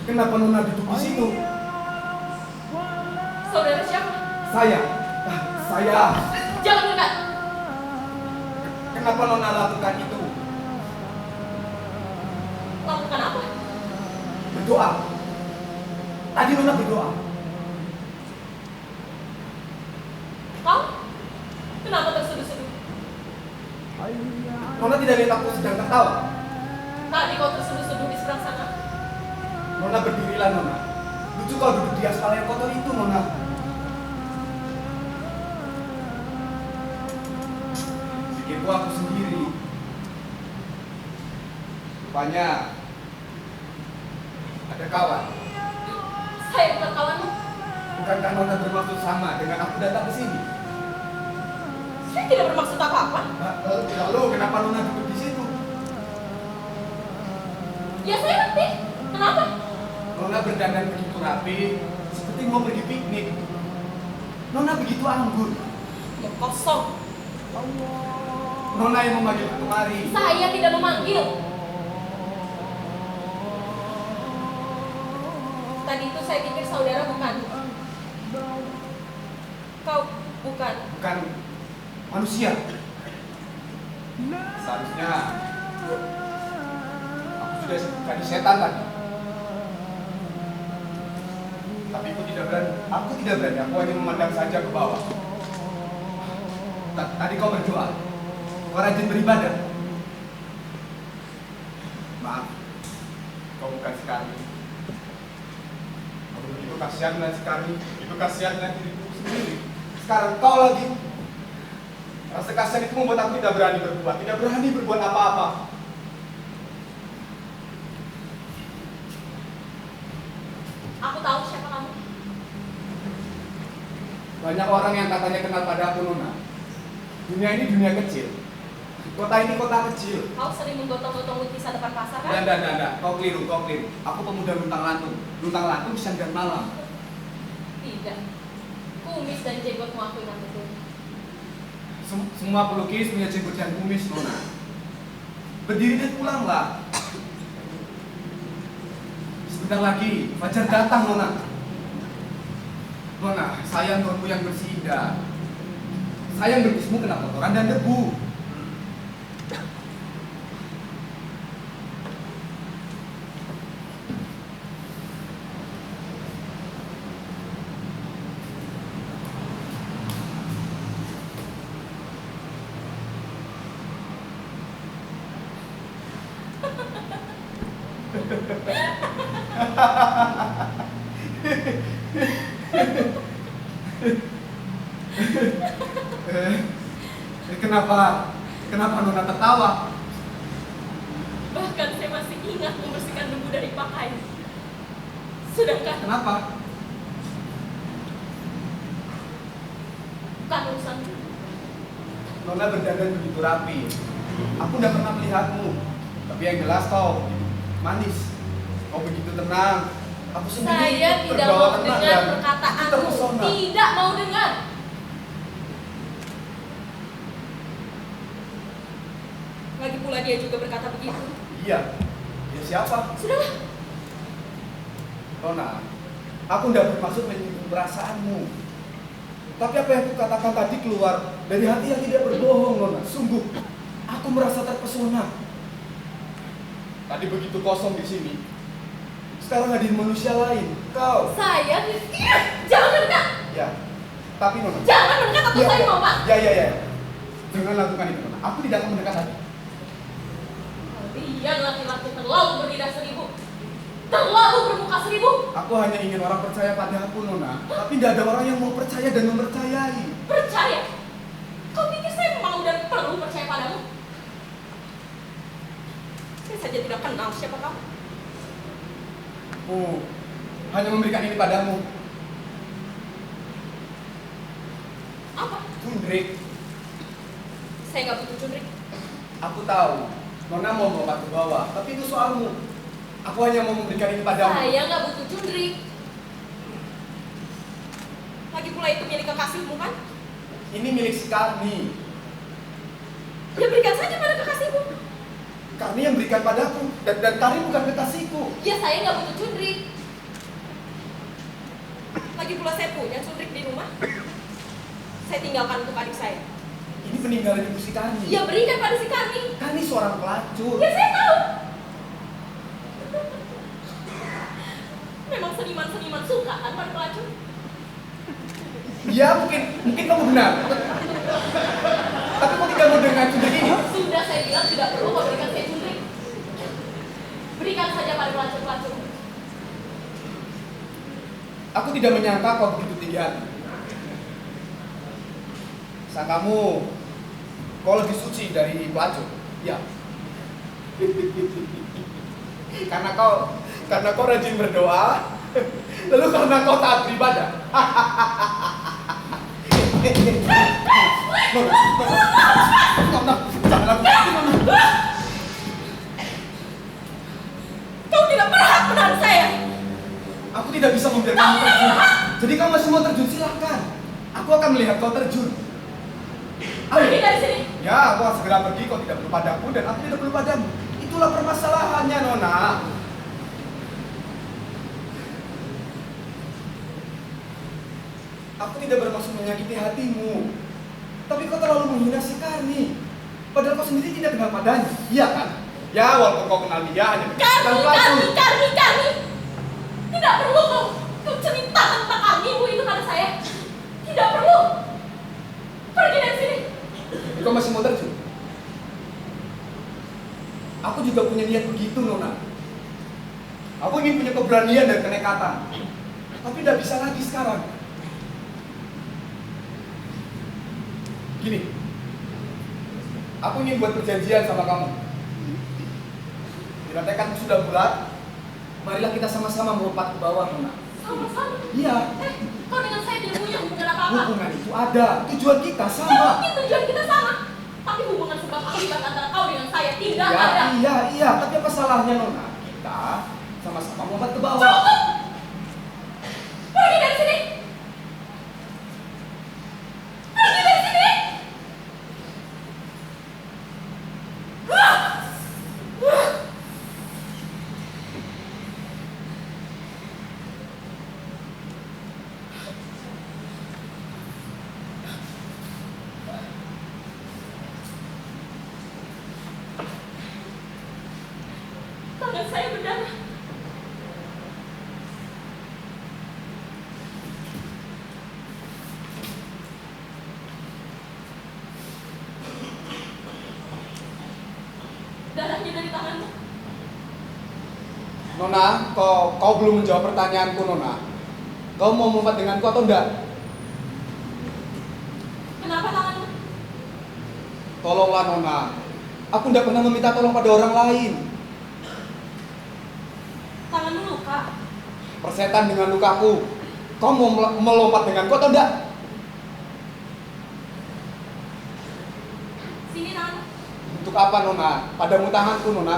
[SPEAKER 5] Kenapa Nona duduk di situ?
[SPEAKER 4] Saudara siapa?
[SPEAKER 5] Saya. Saya.
[SPEAKER 4] Jangan dekat.
[SPEAKER 5] Kenapa Nona lakukan itu?
[SPEAKER 4] Lakukan apa?
[SPEAKER 5] Berdoa. Tadi Nona berdoa.
[SPEAKER 4] Kau? Kenapa terseduh-seduh?
[SPEAKER 5] Nona tidak lihat aku sedang tertawa.
[SPEAKER 4] Tadi kau terseduh-seduh di seberang sana.
[SPEAKER 5] Nona berdirilah Nona. Lucu kau duduk di aspal yang kotor itu Nona. Pikirku aku sendiri. Rupanya ada kawan.
[SPEAKER 4] Saya bukan kawanmu.
[SPEAKER 5] Bukankah Nona bermaksud sama dengan aku datang ke sini?
[SPEAKER 4] Saya tidak bermaksud apa-apa.
[SPEAKER 5] Lalu kenapa Nona duduk di situ?
[SPEAKER 4] Ya saya ngerti. Kenapa?
[SPEAKER 5] Nona berdandan begitu rapi, seperti mau pergi piknik. Nona begitu anggun.
[SPEAKER 4] Ya kosong.
[SPEAKER 5] Nona yang memanggil aku kemari.
[SPEAKER 4] Saya tidak memanggil. Tadi itu saya pikir saudara bukan. Kau bukan.
[SPEAKER 5] Bukan manusia. Seharusnya aku sudah jadi setan tadi. Tapi aku tidak berani. Aku tidak berani. Aku hanya memandang saja ke bawah. Tadi kau berdoa. Kau rajin beribadah. Maaf, kau bukan sekali. Aku begitu kasihan dengan sekali. Begitu kasihan dengan diriku sendiri. Sekarang kau lagi. Rasa kasihan itu membuat aku tidak berani berbuat. Tidak berani berbuat apa-apa.
[SPEAKER 4] Aku tahu siapa kamu.
[SPEAKER 5] Banyak orang yang katanya kenal pada aku, Nona. Dunia ini dunia kecil. Kota ini kota kecil.
[SPEAKER 4] Kau sering menggotong-gotong lukisan depan pasar kan?
[SPEAKER 5] Dan. Kau keliru. Aku pemuda luntang lantung. Luntang lantung siang dan malam.
[SPEAKER 4] Tidak. Kumis dan jenggotmu aku ingat betul.
[SPEAKER 5] Semua pelukis punya jenggot dan kumis, Nona. Berdiri dan pulanglah. Sebentar lagi, fajar datang, Nona. Nona, sayang kamu yang bersih indah. Sayang berbismu kena kotoran dan debu. Kenapa Nona tertawa?
[SPEAKER 4] Bahkan saya masih ingat membersihkan debu dari pakaian. Sudahkah?
[SPEAKER 5] Kenapa?
[SPEAKER 4] Bukan urusan.
[SPEAKER 5] Nona berdandan begitu rapi. Aku tidak pernah melihatmu. Tapi yang jelas kau manis. Kau begitu tenang. Aku sendiri
[SPEAKER 4] Saya tidak
[SPEAKER 5] terbawa
[SPEAKER 4] mau
[SPEAKER 5] tenang
[SPEAKER 4] dengar
[SPEAKER 5] dan
[SPEAKER 4] perkataanmu.
[SPEAKER 5] terpesona.
[SPEAKER 4] Tidak mau dengar. Lagi pula dia juga berkata begitu.
[SPEAKER 5] Iya. Dia siapa?
[SPEAKER 4] Sudahlah.
[SPEAKER 5] Nona, aku tidak bermaksud menyinggung perasaanmu. Tapi apa yang aku katakan tadi keluar dari hati yang tidak berbohong, Nona. Sungguh, aku merasa terpesona. Tadi begitu kosong di sini. Sekarang hadir manusia lain. Kau.
[SPEAKER 4] Saya jangan mendekat.
[SPEAKER 5] Ya. Tapi Nona.
[SPEAKER 4] Jangan mendekat atau saya mau, Pak.
[SPEAKER 5] Ya. Jangan lakukan itu, Nona. Aku tidak akan mendekat lagi.
[SPEAKER 4] Kalian laki-laki terlalu berlidah seribu. Terlalu bermuka seribu.
[SPEAKER 5] Aku hanya ingin orang percaya pada aku, Nona. Tapi tidak ada orang yang mau percaya dan mempercayai.
[SPEAKER 4] Percaya? Kau pikir saya mau dan perlu percaya padamu? Saya saja tidak kenal siapa kamu.
[SPEAKER 5] Oh, hanya memberikan ini padamu.
[SPEAKER 4] Apa?
[SPEAKER 5] Cundrik.
[SPEAKER 4] Saya nggak butuh cundrik.
[SPEAKER 5] Aku tahu. Nona mau bawa ke bawah, tapi itu soalmu. Aku hanya mau memberikan ini padamu.
[SPEAKER 4] Saya nggak butuh cundrik. Lagi pula itu milik kekasihmu kan?
[SPEAKER 5] Ini milik si Karni.
[SPEAKER 4] Ya berikan saja pada kekasihmu.
[SPEAKER 5] Karni yang berikan padaku. Dan Karni bukan kekasihku.
[SPEAKER 4] Ya saya nggak butuh cundrik. Lagi pula saya punya cundrik di rumah. Saya tinggalkan untuk adik saya.
[SPEAKER 5] Ini peninggalan ibu si Karni.
[SPEAKER 4] Ya berikan pada si Karni.
[SPEAKER 5] Karni seorang pelacur.
[SPEAKER 4] Ya saya tahu. Memang seniman-seniman suka kan pada pelacur.
[SPEAKER 5] Ya mungkin kamu benar. Tapi kok tidak mau dengan cundrik ini?
[SPEAKER 4] Sudah saya bilang tidak perlu kau berikan saya cundrik. Berikan saja pada pelacur-pelacur.
[SPEAKER 5] Aku tidak menyangka kau begitu tinggi hati. Sangkamu kau lebih suci dari pelacur. Ya. Karena kau rajin berdoa, lalu karena kau taat beribadah. Nona, jangan lakukan itu, Nona.
[SPEAKER 4] Kau tidak berhak menahan saya.
[SPEAKER 5] Aku tidak bisa membiarkan kamu terjun. Jadi kamu masih mau terjun, silakan. Aku akan melihat kau terjun.
[SPEAKER 4] Pergi dari sini.
[SPEAKER 5] Ya, aku akan segera pergi. Kau tidak perlu padaku dan aku tidak perlu padamu. Itulah permasalahannya, Nona. Aku tidak bermaksud menyakiti hatimu. Tapi kau terlalu menghina si Karni. Padahal kau sendiri tidak kenal padanya. Iya kan? Ya, walaupun kau kenal dia hanya
[SPEAKER 4] Karni. Tidak perlu kau ceritakan
[SPEAKER 5] Jadi kau masih mau terjun? Aku juga punya niat begitu, Nona. Aku ingin punya keberanian dan kenekatan. Tapi tidak bisa lagi sekarang. Gini, aku ingin buat perjanjian sama kamu. Bila tekadmu sudah bulat, marilah kita sama-sama melompat ke bawah, Nona.
[SPEAKER 4] Sama-sama?
[SPEAKER 5] Iya,
[SPEAKER 4] Kau dengan saya tidak punya hubungan apa-apa.
[SPEAKER 5] hubungan itu ada, tujuan kita
[SPEAKER 4] Ya
[SPEAKER 5] sama.
[SPEAKER 4] mungkin tujuan kita sama. Tapi hubungan sebab akibat antara kau dengan saya tidak
[SPEAKER 5] Iya,
[SPEAKER 4] ada.
[SPEAKER 5] iya, tapi apa salahnya, Nona? Kita sama-sama melompat ke bawah.
[SPEAKER 4] Cukup! Pergi dari sini! Pergi dari sini! Tangan saya berdarah. Darahnya dari tanganmu.
[SPEAKER 5] Nona, kau belum menjawab pertanyaanku, Nona. Kau mau melompat denganku atau enggak?
[SPEAKER 4] Kenapa tanganmu?
[SPEAKER 5] Tolonglah, Nona. Aku tidak pernah meminta tolong pada orang lain.
[SPEAKER 4] Tanganmu luka.
[SPEAKER 5] Persetan dengan lukaku. Kau mau melompat denganku atau enggak?
[SPEAKER 4] Sini tanganmu.
[SPEAKER 5] Untuk apa, Nona? Padamu tanganku, Nona.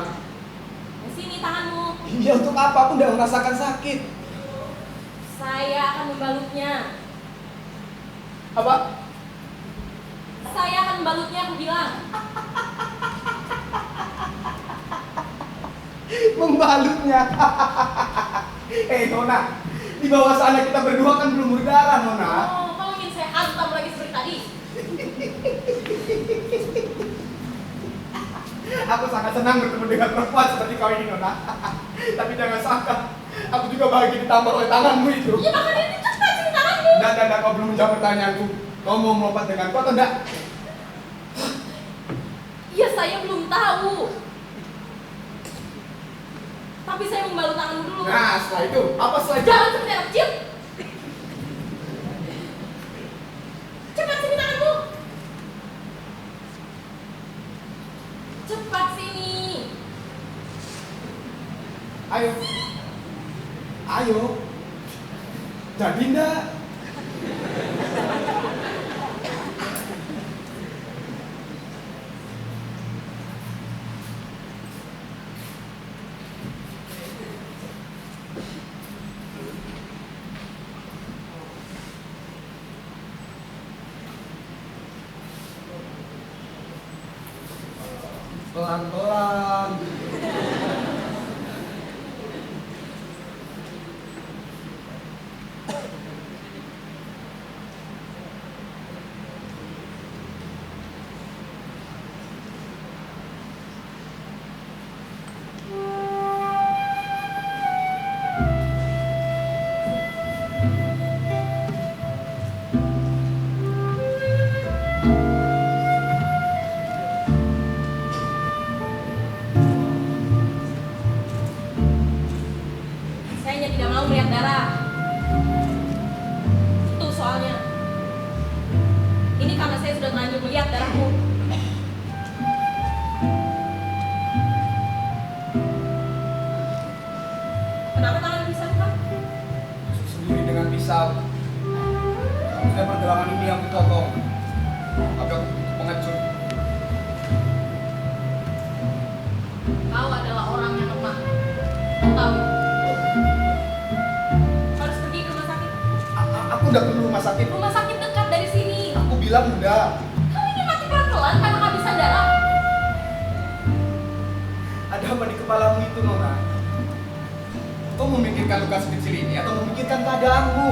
[SPEAKER 4] Sini tanganmu.
[SPEAKER 5] Iya, untuk apa? Aku tidak merasakan sakit.
[SPEAKER 4] Saya akan membalutnya.
[SPEAKER 5] Apa?
[SPEAKER 4] Saya akan membalutnya, aku bilang.
[SPEAKER 5] Membalutnya. Nona. Di bawah sana kita berdua kan belum berdarah, Nona.
[SPEAKER 4] Oh, kau ingin saya hantam lagi seperti tadi?
[SPEAKER 5] Aku sangat senang bertemu dengan perempuan seperti kau ini, Nona. Tapi jangan sangka, aku juga bahagia ditampar oleh tanganmu itu.
[SPEAKER 4] Ya makanya itu cepat sini tanganmu.
[SPEAKER 5] Enggak, kau belum menjawab pertanyaanku. Kau mau melompat denganku atau enggak?
[SPEAKER 4] Ya saya belum tahu. Tapi saya membalut tanganmu dulu.
[SPEAKER 5] Nah, setelah itu, apa setelah itu?
[SPEAKER 4] Jangan seperti anak kecil. Cepat sini tanganmu. Cepat sini.
[SPEAKER 5] Ayo. Ayo. Jadi enggak? Pelan-pelan.
[SPEAKER 4] Saya hanya tidak mau melihat darah. Itu soalnya. Ini karena saya sudah terlanjur melihat darahmu. Kenapa tangan bisa luka?
[SPEAKER 5] Masuk sendiri dengan pisau. Saya pergelangan ini yang dipotong. Tapi aku pengecut.
[SPEAKER 4] Kau adalah orang yang lemah. Kau tahu. Harus pergi ke rumah sakit.
[SPEAKER 5] Aku udah perlu rumah sakit.
[SPEAKER 4] Rumah sakit dekat dari sini.
[SPEAKER 5] Aku bilang udah.
[SPEAKER 4] Kau ingin mati pelan-pelan karena kehabisan darah.
[SPEAKER 5] Ada apa di kepalamu itu, Nona? Kau memikirkan luka sekecil ini atau memikirkan keadaanmu?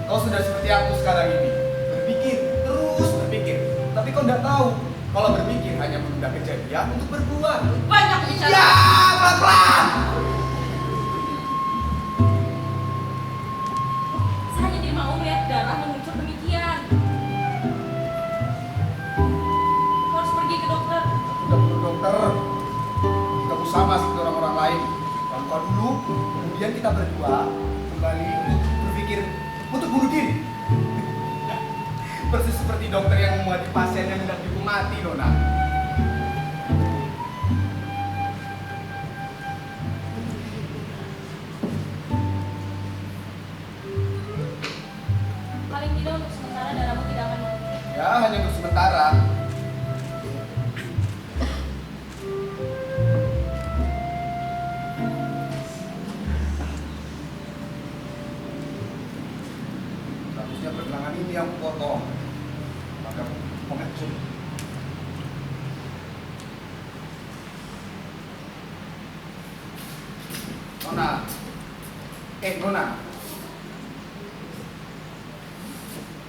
[SPEAKER 5] Kau sudah seperti aku sekarang ini. Berpikir, terus berpikir. Tapi kau tidak tahu kalau berpikir hanya menunda kejadian untuk berbuat.
[SPEAKER 4] Banyak bicara.
[SPEAKER 5] Ya, pelan-pelan.
[SPEAKER 4] Saya tidak mau melihat darah mengucur demikian.
[SPEAKER 5] berusaha masih ke orang-orang lain. Lalu kau dulu, kemudian kita berdua kembali untuk berpikir untuk bunuh diri. Persis seperti dokter yang memuati pasien yang hendak dihukum mati, Nona.
[SPEAKER 4] Paling tidak untuk sementara darahmu tidak akan mengalir.
[SPEAKER 5] Ya, hanya untuk sementara. Seharusnya pergelangan ini yang potong. Maka pengecut. Nona. Nona.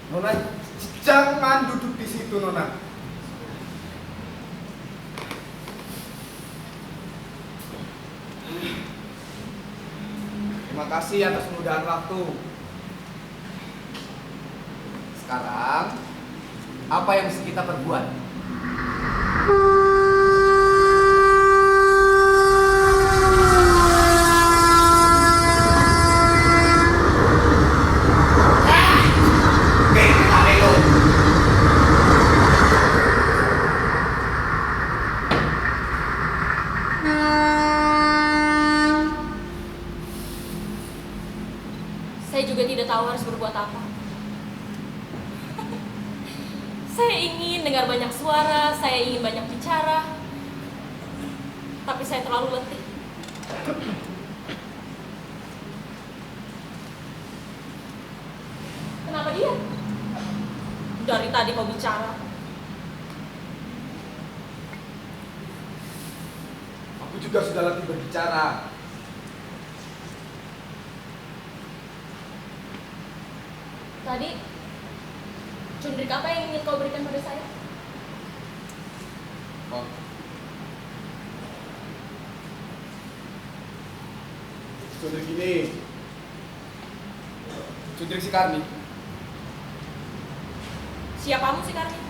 [SPEAKER 5] Nona, jangan duduk di situ, Nona. Terima kasih atas kemudahan waktu. Sekarang, apa yang mesti kita perbuat?
[SPEAKER 4] Saya juga tidak tahu harus berbuat apa. Saya ingin dengar banyak suara, saya ingin banyak bicara, tapi saya terlalu letih. Kenapa dia? Dari tadi kau bicara.
[SPEAKER 5] Aku juga sudah latih berbicara.
[SPEAKER 4] Tadi, cundrik apa yang ingin kau berikan pada saya?
[SPEAKER 5] Oh. Cundrik ini, Cundrik si Karni.
[SPEAKER 4] Siapamu sih Karni?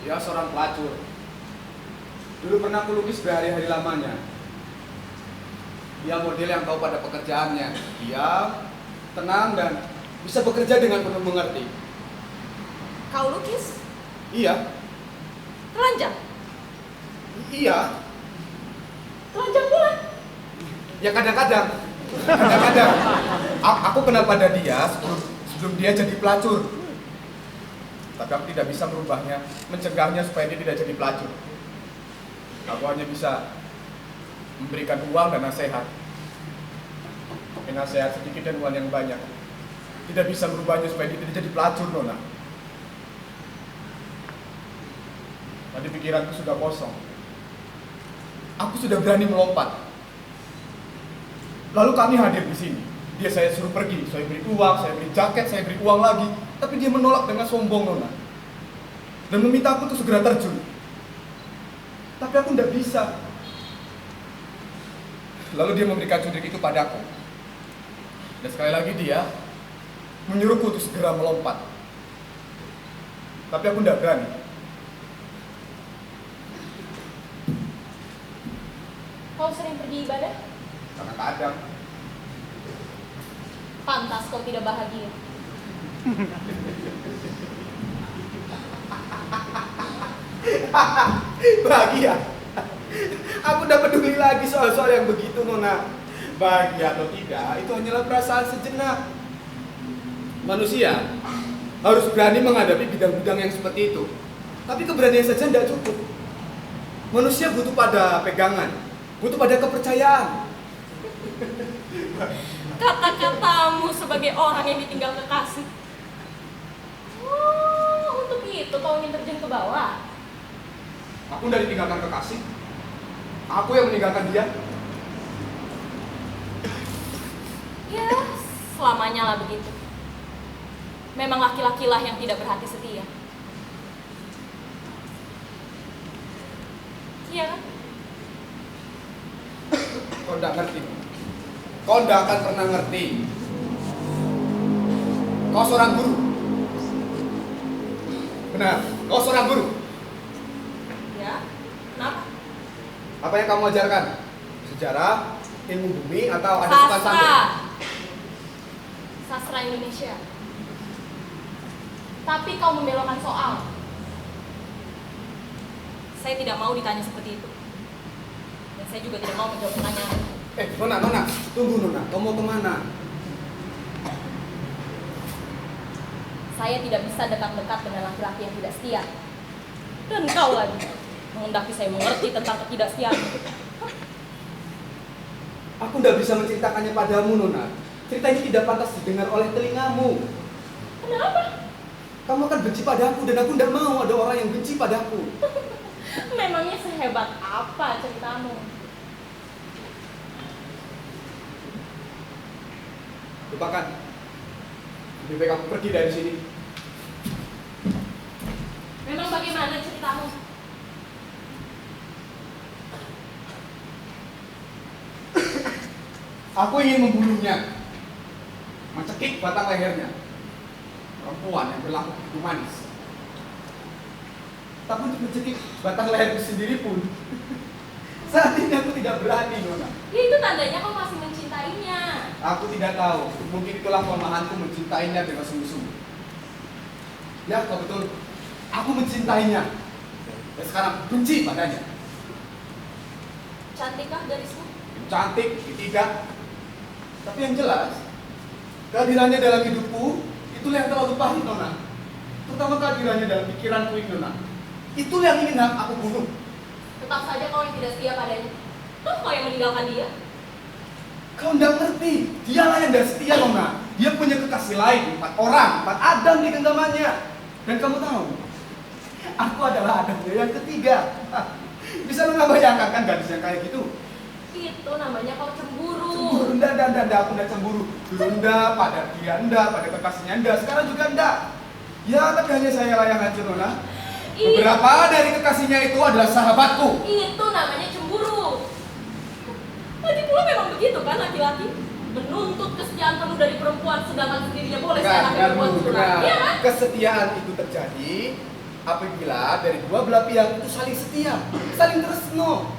[SPEAKER 5] Dia seorang pelacur. Dulu pernah aku lukis berhari-hari lamanya. Dia model yang tahu pada pekerjaannya. Dia tenang dan bisa bekerja dengan penuh mengerti.
[SPEAKER 4] Kau lukis?
[SPEAKER 5] Iya,
[SPEAKER 4] Telanjang?
[SPEAKER 5] iya.
[SPEAKER 4] Telanjang pula?
[SPEAKER 5] Ya kadang-kadang. Kadang-kadang. Aku kenal pada dia sebelum dia jadi pelacur. Tapi aku tidak bisa merubahnya, mencegahnya supaya dia tidak jadi pelacur. Aku hanya bisa memberikan uang dan nasihat. Tapi nasihat sedikit dan uang yang banyak tidak bisa merubahnya supaya dia tidak jadi pelacur, Nona. Tadi pikiranku sudah kosong. Aku sudah berani melompat. Lalu kami hadir di sini. Dia saya suruh pergi, saya beri uang, saya beri jaket, saya beri uang lagi. Tapi dia menolak dengan sombong, Nona. Dan meminta aku untuk segera terjun. Tapi aku tidak bisa. Lalu dia memberikan cundrik itu padaku. Dan sekali lagi dia menyuruhku untuk segera melompat. Tapi aku tidak berani.
[SPEAKER 4] Kau sering pergi ibadah?
[SPEAKER 5] Kadang-kadang.
[SPEAKER 4] Pantas kau tidak bahagia.
[SPEAKER 5] Bahagia. Aku tidak peduli lagi soal-soal yang begitu, Nona. Bahagia atau tidak, itu hanyalah perasaan sejenak. Manusia harus berani menghadapi bidang-bidang yang seperti itu. Tapi keberanian saja tidak cukup. Manusia butuh pada pegangan, butuh pada kepercayaan.
[SPEAKER 4] Kata-katamu sebagai orang yang ditinggal kekasih. Oh, untuk itu kau ingin terjun ke bawah?
[SPEAKER 5] Aku tidak ditinggalkan kekasih. Aku yang meninggalkan dia.
[SPEAKER 4] Ya, selamanya lah begitu. Memang laki-laki lah yang tidak berhati setia. Iya kan?
[SPEAKER 5] Kau tidak ngerti. Kau tidak akan pernah ngerti. Kau seorang guru. Benar, kau seorang guru.
[SPEAKER 4] Ya, kenapa?
[SPEAKER 5] Apa yang kamu ajarkan? Sejarah, ilmu bumi, atau ada sopan
[SPEAKER 4] Sastra.
[SPEAKER 5] santun?
[SPEAKER 4] Sastra Indonesia. Tapi kau membelokkan soal. Saya tidak mau ditanya seperti itu. Dan saya juga tidak mau menjawab pertanyaan.
[SPEAKER 5] Nona, tunggu Nona, kamu mau kemana?
[SPEAKER 4] Saya tidak bisa dekat-dekat dengan laki-laki yang tidak setia. Dan kau lagi menghendaki saya mengerti tentang ketidaksetiaan.
[SPEAKER 5] Aku tidak bisa menceritakannya padamu Nona. Cerita ini tidak pantas didengar oleh telingamu.
[SPEAKER 4] Kenapa?
[SPEAKER 5] Kamu akan benci padaku dan aku tidak mau ada orang yang benci padaku.
[SPEAKER 4] Memangnya sehebat apa ceritamu?
[SPEAKER 5] Lupakan. Lebih baik aku pergi dari sini.
[SPEAKER 4] Memang bagaimana ceritamu?
[SPEAKER 5] Aku ingin membunuhnya, mencekik batang lehernya. Perempuan yang berlaku begitu manis. Tapi untuk mencekik batang leherku sendiri pun, saat ini aku tidak berani, Nona.
[SPEAKER 4] Ya itu tandanya kau masih mencintainya.
[SPEAKER 5] Aku tidak tahu. Mungkin itulah kelemahanku mencintainya dengan sungguh-sungguh. Ya, kau betul. Aku mencintainya. Dan sekarang benci padanya.
[SPEAKER 4] Cantikkah gadismu?
[SPEAKER 5] Cantik, tidak. Tapi yang jelas, kehadirannya dalam hidupku, itulah yang terlalu pahit, Nona. Terutama kehadirannya dalam pikiranku ini, Nona. Itulah yang ingin aku bunuh.
[SPEAKER 4] Tetap saja kau yang tidak setia padanya. Toh kau yang meninggalkan dia.
[SPEAKER 5] Kau tidak ngerti. Dialah yang tidak setia, Nona. Dia punya kekasih lain, 4 orang, 4 Adam di genggamannya. Dan kamu tahu, aku adalah Adamnya yang ketiga. Bisa Nona bayangkan kan gadis yang kayak gitu?
[SPEAKER 4] Itu namanya kau cemburu.
[SPEAKER 5] Cemburu, enggak, aku udah cemburu. Dulu enggak, pada dia enggak, pada kekasihnya enggak, sekarang juga enggak. Ya, tapi hanya saya lah yang hancur, Nona. Beberapa dari kekasihnya itu adalah sahabatku.
[SPEAKER 4] Itu namanya cemburu. Lagi pula memang begitu kan laki-laki? Menuntut kesetiaan penuh dari perempuan sedangkan sendirinya boleh seenaknya berbuat curang. Iya kan?
[SPEAKER 5] Kesetiaan itu terjadi apabila dari dua belah pihak itu saling setia, saling tresno.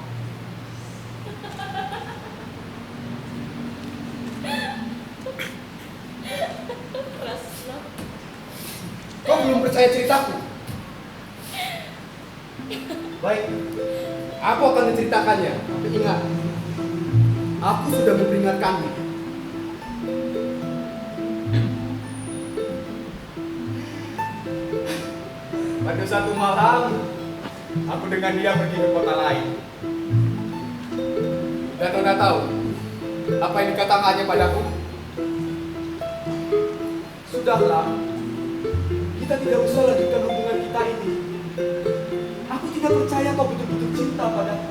[SPEAKER 4] Rasanya.
[SPEAKER 5] Kau belum percaya ceritaku? Baik, aku akan menceritakannya. Tapi ingat, aku sudah memperingatkanmu. Pada satu malam, aku dengan dia pergi ke kota lain. Dan Nona tahu apa yang dikatakannya padaku? Sudahlah, kita tidak usah lanjutkan hubungan kita ini. Aku tidak percaya kau betul-betul cinta padaku.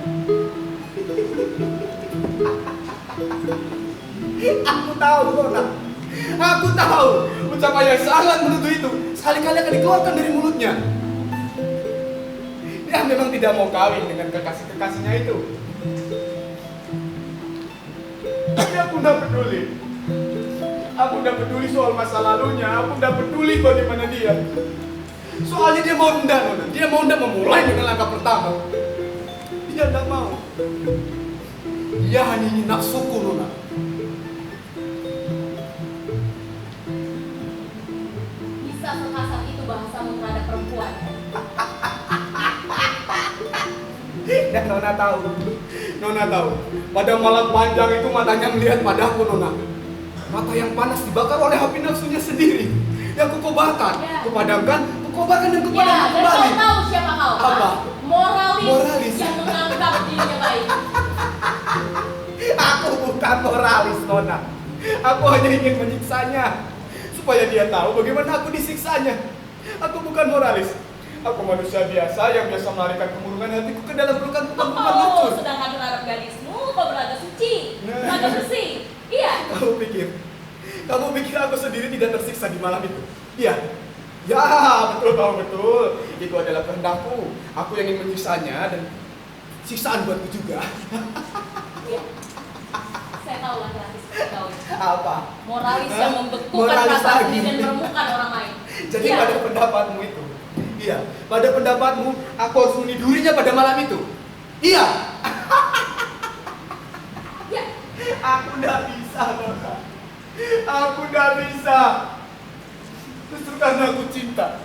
[SPEAKER 5] Aku tahu, Nona. Aku tahu ucapan yang sangat menuduh itu sekali-kali akan dikeluarkan dari mulutnya. Dia memang tidak mau kawin dengan kekasih-kekasihnya itu. Tapi aku tidak peduli. Aku tidak peduli soal masa lalunya. Aku tidak peduli bagaimana dia. Soalnya dia mau rendah, Nona. Dia mau rendah memulai dengan langkah pertama. Dia tidak mau. Dia hanya ingin nafsuku, Nona.
[SPEAKER 4] Bisa sekasar itu bahasamu terhadap perempuan.
[SPEAKER 5] Dan Nona tahu. Pada malam panjang itu matanya melihat padaku, Nona. Mata yang panas dibakar oleh api nafsunya sendiri. Yang kukobarkan,
[SPEAKER 4] Ya.
[SPEAKER 5] kupadamkan, kukobarkan dan
[SPEAKER 4] Ya,
[SPEAKER 5] kupadamkan
[SPEAKER 4] dan
[SPEAKER 5] kembali.
[SPEAKER 4] kau tahu siapa kau?
[SPEAKER 5] Apa?
[SPEAKER 4] Moralis,
[SPEAKER 5] Moralis.
[SPEAKER 4] yang menganggap dirinya baik.
[SPEAKER 5] Aku bukan moralis, Nona. Aku hanya ingin menyiksanya. Supaya dia tahu bagaimana aku disiksanya. Aku bukan moralis. Aku manusia biasa yang biasa melarikan kemurungan hatiku ke dalam pelukan-pelukan
[SPEAKER 4] Oh,
[SPEAKER 5] lucu.
[SPEAKER 4] sedangkan terhadap gadismu kau berlaga suci,
[SPEAKER 5] Nah.
[SPEAKER 4] berlaga bersih. Iya.
[SPEAKER 5] Kamu pikir aku sendiri tidak tersiksa di malam itu? Iya. Ya, betul kamu betul. Itu adalah kehendakku. Aku yang ingin menyiksanya dan siksaan buatku juga.
[SPEAKER 4] Iya. Saya tahu laki-laki seperti kau.
[SPEAKER 5] Apa?
[SPEAKER 4] Moralis
[SPEAKER 5] Hah?
[SPEAKER 4] yang membekukan
[SPEAKER 5] Moralis
[SPEAKER 4] rasa
[SPEAKER 5] lagi.
[SPEAKER 4] sendiri dan meremukkan orang lain.
[SPEAKER 5] Jadi
[SPEAKER 4] Iya.
[SPEAKER 5] pada pendapatmu itu, iya, pada pendapatmu aku harus menidurinya pada malam itu. Iya. Aku nggak bisa. Justru karena aku cinta.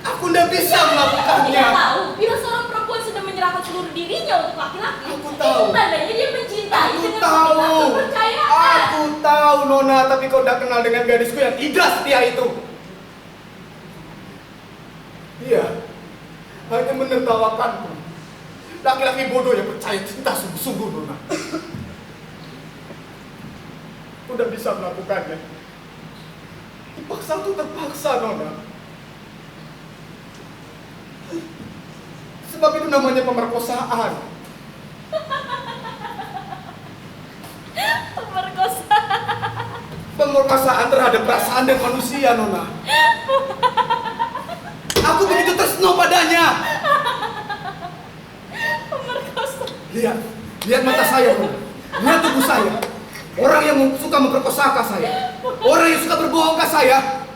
[SPEAKER 5] Aku nggak bisa melakukannya.
[SPEAKER 4] Tidak tahu, bila seorang perempuan sudah menyerahkan seluruh dirinya untuk laki-laki,
[SPEAKER 5] Aku tahu.
[SPEAKER 4] itu tandanya dia mencintai
[SPEAKER 5] Aku
[SPEAKER 4] dengan
[SPEAKER 5] tahu.
[SPEAKER 4] segenap kepercayaan.
[SPEAKER 5] Aku tahu, Nona. Tapi kau udah kenal dengan gadisku yang tidak setia itu. Dia hanya menertawakanku. Laki-laki bodoh yang percaya cinta sungguh-sungguh, Nona. Aku udah bisa melakukannya. Dipaksa tuh terpaksa, Nona. Sebab itu namanya pemerkosaan. Pemerkosaan terhadap perasaan dan manusia, Nona. Aku begitu tresno padanya. Lihat, lihat mata saya, Nona. Lihat tubuh saya. Orang yang suka memperkosa saya. Orang yang suka berbohong ke saya.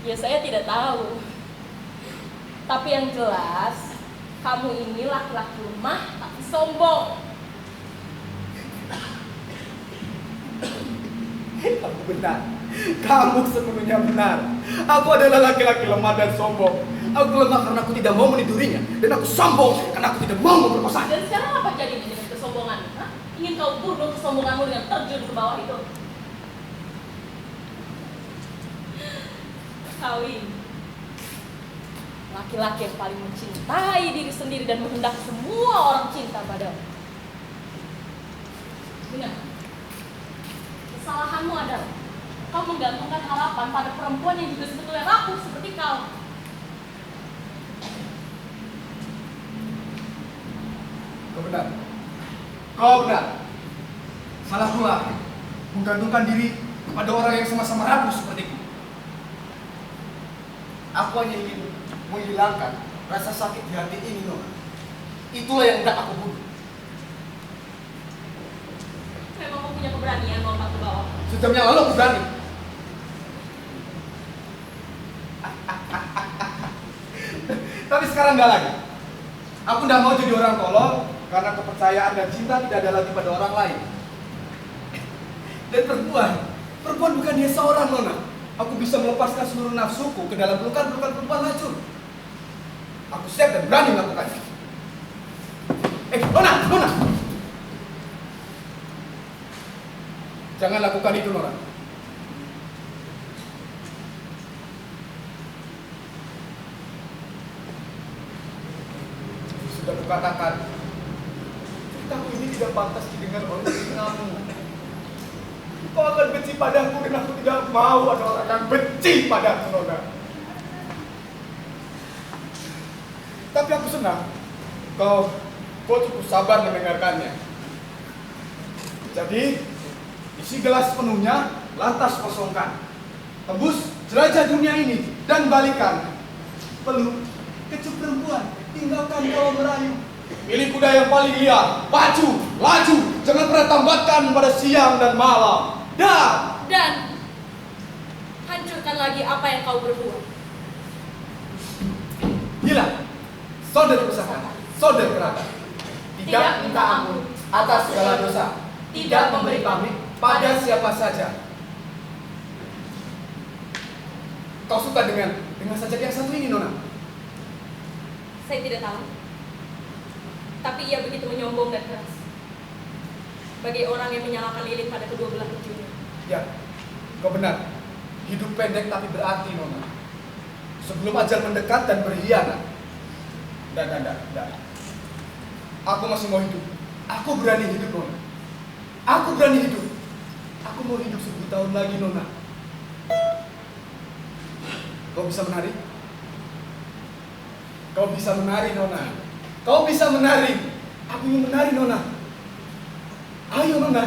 [SPEAKER 4] Ya saya tidak tahu. Tapi yang jelas, kamu ini laki-laki lemah tapi sombong.
[SPEAKER 5] Kamu benar. Kamu sepenuhnya benar. Aku adalah laki-laki lemah dan sombong. Aku lemah karena aku tidak mau menidurinya. Dan aku sombong karena aku tidak mau memperkosa.
[SPEAKER 4] Dan sekarang apa jadinya dengan kesombongan? Hah? Ingin kau bunuh kesombonganmu dengan terjun ke bawah itu? Kawin. Laki-laki yang paling mencintai diri sendiri dan menghendaki semua orang cinta padamu. Ingat, kesalahanmu adalah kau menggantungkan harapan pada perempuan yang juga sebetulnya rapuh seperti kau.
[SPEAKER 5] Kau benar. Kau benar. Salah pula menggantungkan diri kepada orang yang sama-sama rapuh sepertiku. Aku hanya ingin menghilangkan rasa sakit di hati ini, Nona. Itulah yang hendak aku bunuh.
[SPEAKER 4] Memang kau punya keberanian melompat ke bawah.
[SPEAKER 5] Sejam yang lalu aku berani. Tapi sekarang enggak lagi. Aku tidak mau jadi orang tolol karena kepercayaan dan cinta tidak ada lagi pada orang lain. Dan perempuan bukan dia seorang, Nona. Aku bisa melepaskan seluruh nafsuku ke dalam pelukan-pelukan perempuan lacur. Aku siap dan berani melakukannya. Nona! Jangan lakukan itu, Nona. Sudah kukatakan, ceritaku ini tidak pantas didengar oleh telingamu. Kau akan benci padaku dan aku tidak mau ada orang yang benci padaku, Nona. Tapi aku senang kau cukup sabar mendengarkannya. Jadi, isi gelas penuhnya, lantas kosongkan. Tembus jelajah dunia ini dan balikan. Peluk, kecup perempuan, tinggalkan kalau merayu. Pilih kuda yang paling liar, pacu, laju, jangan pernah tambatkan pada siang dan malam.
[SPEAKER 4] Dan hancurkan lagi apa yang kau berbuat.
[SPEAKER 5] Gila, saudara pusaka, saudara kerata. Tidak minta ampun atas segala dosa. Tidak memberi pamit pada siapa saja. Kau suka dengan sajak yang satu ini, Nona?
[SPEAKER 4] Saya tidak tahu. Tapi ia begitu menyombong dan keras. Bagi orang yang menyalakan lilin pada kedua belah ujungnya.
[SPEAKER 5] Ya, kau benar. Hidup pendek tapi berarti, Nona. Sebelum ajal mendekat dan berkhianat. Dan. Aku masih mau hidup. Aku berani hidup, Nona. Aku berani hidup. Aku mau hidup 1000 tahun lagi, Nona. Kau bisa menari? Kau bisa menari, Nona. Kau bisa menari. Aku ingin menari, Nona. Ayo, Nona.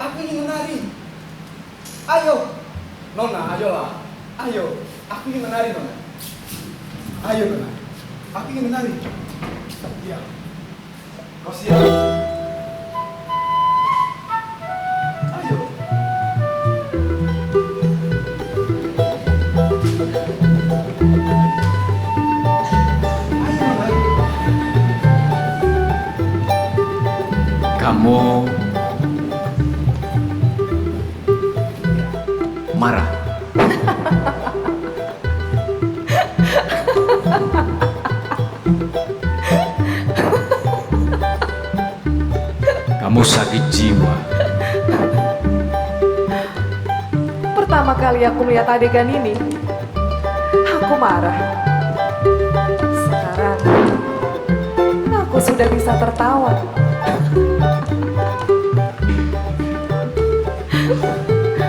[SPEAKER 5] Aku ingin menari. Ayo. Nona, ayolah. Ayo. Aku ingin menari, Nona. Ayo, Nona. Aku ingin menari. Iya. Kau siap? Ayo. Ayo, Nona.
[SPEAKER 2] Kamu marah. Kamu sakit jiwa.
[SPEAKER 1] Pertama kali aku melihat adegan ini, aku marah. Sekarang, aku sudah bisa tertawa.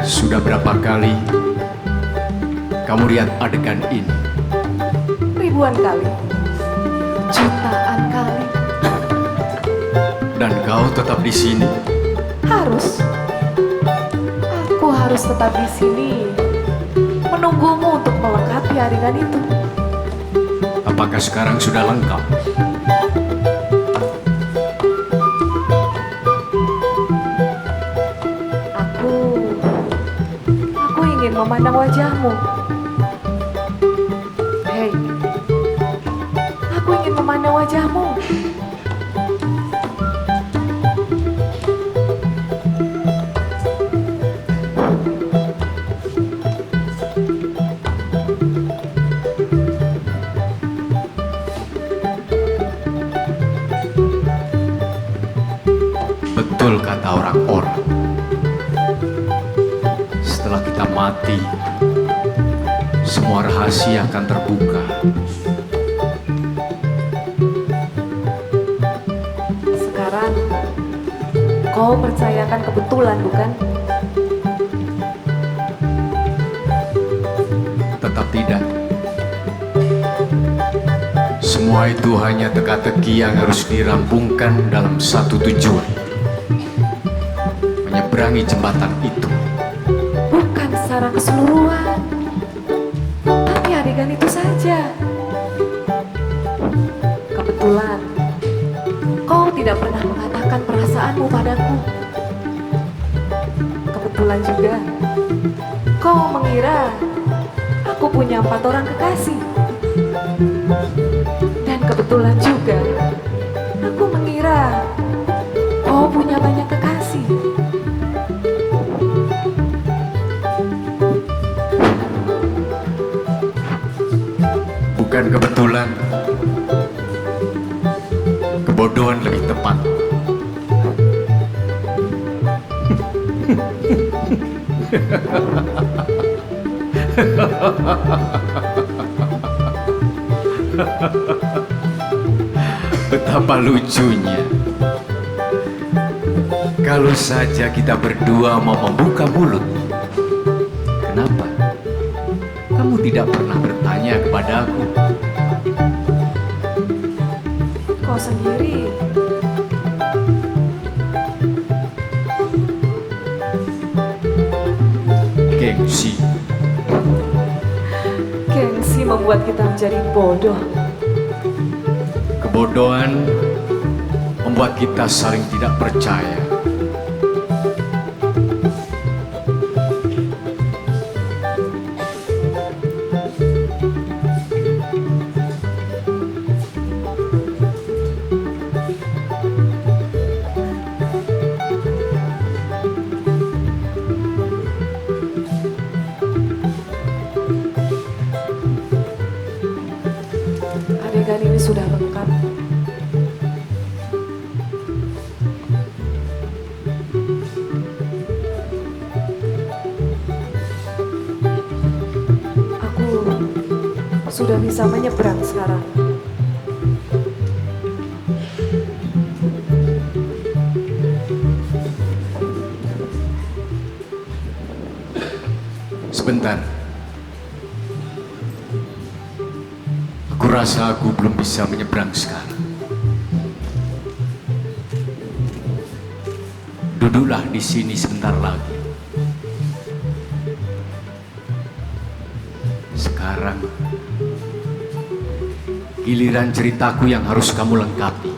[SPEAKER 2] Sudah berapa kali kamu lihat adegan ini?
[SPEAKER 1] Ribuan kali, jutaan kali.
[SPEAKER 2] Dan kau tetap di sini?
[SPEAKER 1] Harus. Aku harus tetap di sini, menunggumu untuk melengkapi adegan itu.
[SPEAKER 2] Apakah sekarang sudah lengkap?
[SPEAKER 1] Aku ingin memandang wajahmu. Hei, aku ingin memandang wajahmu.
[SPEAKER 2] Betul kata orang-orang, setelah kita mati, semua rahasia akan terbuka.
[SPEAKER 1] Sekarang, kau percayakan kebetulan, bukan?
[SPEAKER 2] Tetap tidak. Semua itu hanya teka-teki yang harus dirampungkan dalam satu tujuan. Menyeberangi jembatan itu.
[SPEAKER 1] Bukan secara keseluruhan, tapi adegan itu saja. Kebetulan, kau tidak pernah mengatakan perasaanmu padaku. Kebetulan juga, kau mengira aku punya 4 orang kekasih. Dan kebetulan juga, aku mengira kau punya banyak kekasih.
[SPEAKER 2] Bukan kebetulan, kebodohan lebih tepat. Betapa lucunya. Kalau saja kita berdua mau membuka mulut, kenapa kamu tidak pernah bertanya kepada aku?
[SPEAKER 1] Kau sendiri
[SPEAKER 2] Gengsi.
[SPEAKER 1] gengsi membuat kita menjadi bodoh.
[SPEAKER 2] Kebodohan membuat kita saling tidak percaya.
[SPEAKER 1] Adegan ini sudah lengkap. Aku sudah bisa menyeberang sekarang.
[SPEAKER 2] Sebentar. Aku rasa aku belum bisa menyeberang sekarang. Duduklah di sini sebentar lagi. Sekarang giliran ceritaku yang harus kamu lengkapi.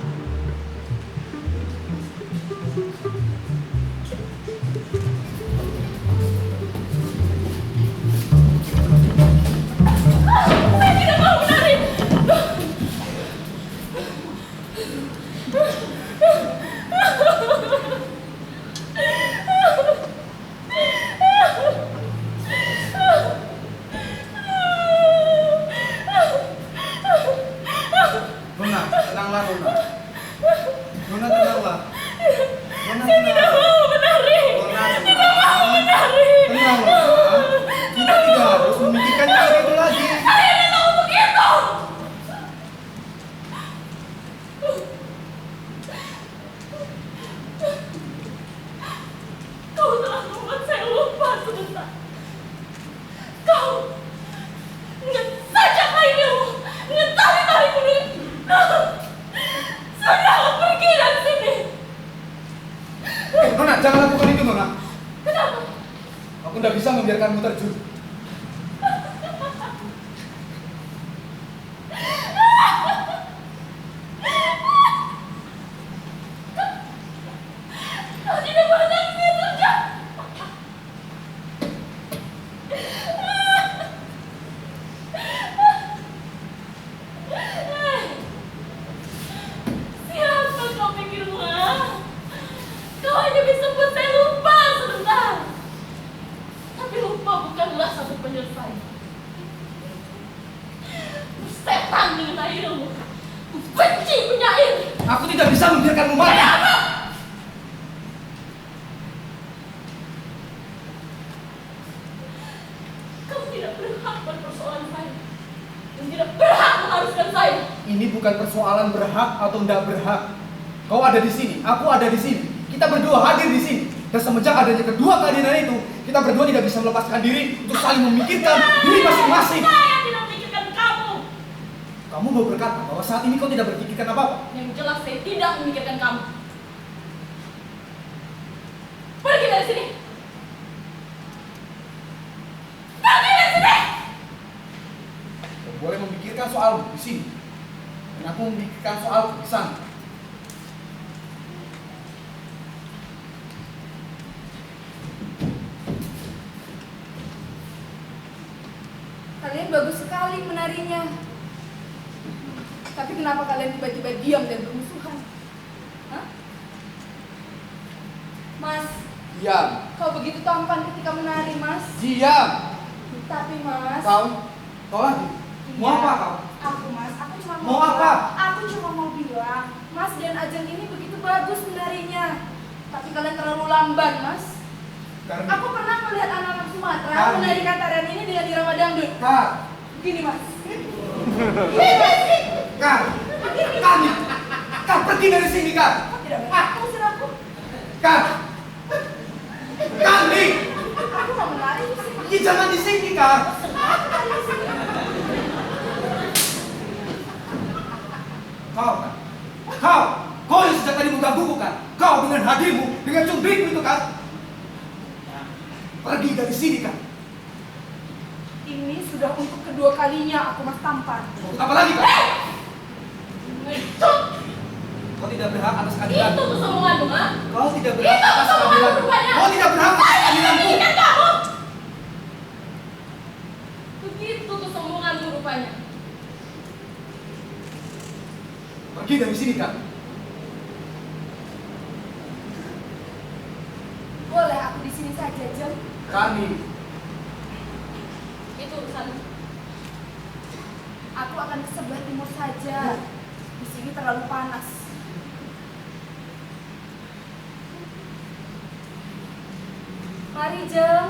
[SPEAKER 5] tenanglah Nona. Nona tenanglah. Nona
[SPEAKER 4] Saya tidak
[SPEAKER 5] tenang.
[SPEAKER 4] mau menari.
[SPEAKER 5] Nona
[SPEAKER 4] Tidak mau
[SPEAKER 5] tenang.
[SPEAKER 4] menari.
[SPEAKER 5] Tenanglah. Kita tidak harus memikirkan hal itu lagi.
[SPEAKER 4] Saya tidak tahu begitu. Kau telah membuat saya lupa sebentar. Kau ingat saja kainmu, ingat tali-talimu dengan sudah pergi dari sini.
[SPEAKER 5] Nona, jangan lakukan itu Nona.
[SPEAKER 4] Kenapa?
[SPEAKER 5] Aku tidak bisa membiarkanmu terjun.
[SPEAKER 4] Kau tidak banyak sih saja. Siapa kau pikir, Ma? Kau hanya bisa buat saya lupa sebentar. Tapi lupa bukanlah satu penyelesaian. Setan dengan airmu. Benci penyair.
[SPEAKER 5] Aku tidak bisa membiarkanmu mati.
[SPEAKER 4] Kau tidak berhak berpersoalan saya. Dan tidak berhak mengharuskan saya.
[SPEAKER 5] Ini bukan persoalan berhak atau tidak berhak. Kau ada di sini, aku ada di sini. Kita berdua hadir di sini. Dan semenjak adanya kedua kehadiran itu, kita berdua tidak bisa melepaskan diri untuk saling memikirkan diri masing-masing.
[SPEAKER 4] Saya tidak memikirkan kamu.
[SPEAKER 5] Kamu mau berkata bahwa saat ini kau tidak berpikirkan apa-apa.
[SPEAKER 4] Yang jelas saya tidak memikirkan kamu. Pergi dari sini. Pergi dari sini.
[SPEAKER 5] Kau boleh memikirkan soalmu di sini. Dan aku memikirkan soalku di sana.
[SPEAKER 4] Kalian bagus sekali menarinya. Tapi kenapa kalian tiba-tiba diam dan bermusuhan? Hah? Mas,
[SPEAKER 5] Diam.
[SPEAKER 4] kau begitu tampan ketika menari, Mas.
[SPEAKER 5] Diam.
[SPEAKER 4] Tapi Mas,
[SPEAKER 5] Kau lagi. Mau
[SPEAKER 4] Iya.
[SPEAKER 5] apa kau?
[SPEAKER 4] Aku Mas, aku cuma
[SPEAKER 5] Mau apa?
[SPEAKER 4] Aku cuma mau bilang, Mas dan Ajeng ini begitu bagus menarinya. Tapi kalian terlalu lamban, Mas.
[SPEAKER 5] Karmi.
[SPEAKER 4] Aku pernah melihat anak-anak Sumatera
[SPEAKER 5] Karmi.
[SPEAKER 4] menarikan tarian ini dengan irama dangdut.
[SPEAKER 5] Kak.
[SPEAKER 4] Begini, Mas.
[SPEAKER 5] Kak. Kami. Kak, pergi dari sini, Kak.
[SPEAKER 4] Kau tidak mau usir aku?
[SPEAKER 5] Kak. Kami.
[SPEAKER 4] Aku mau menari di sini.
[SPEAKER 5] Pergi jangan di sini, Kak.
[SPEAKER 4] Aku menari di sini.
[SPEAKER 5] Kau yang sejak tadi menggangguku kan? Kau dengan hadirmu, dengan cumbrikmu itu kan? Pergi dari sini kan?
[SPEAKER 4] Ini sudah untuk kedua kalinya aku Mas tampan.
[SPEAKER 5] Mau apa lagi kan?
[SPEAKER 4] Itu,
[SPEAKER 5] Kau tidak berhak atas
[SPEAKER 4] itu
[SPEAKER 5] kehadiranku.
[SPEAKER 4] kesombonganmu, ha?
[SPEAKER 5] Kau tidak berhak
[SPEAKER 4] Itu
[SPEAKER 5] atas
[SPEAKER 4] kesombonganmu
[SPEAKER 5] kehadiranku.
[SPEAKER 4] rupanya.
[SPEAKER 5] Kau tidak berhak atas
[SPEAKER 4] Saya tidak
[SPEAKER 5] kehadiranku.
[SPEAKER 4] menginginkan kamu. Begitu kesombonganmu rupanya.
[SPEAKER 5] Pergi dari sini kan?
[SPEAKER 4] Boleh aku di sini saja, Jeng?
[SPEAKER 5] Kami.
[SPEAKER 4] Itu urusanmu. Aku akan ke sebelah timur saja. Di sini terlalu panas. Mari, Jeng.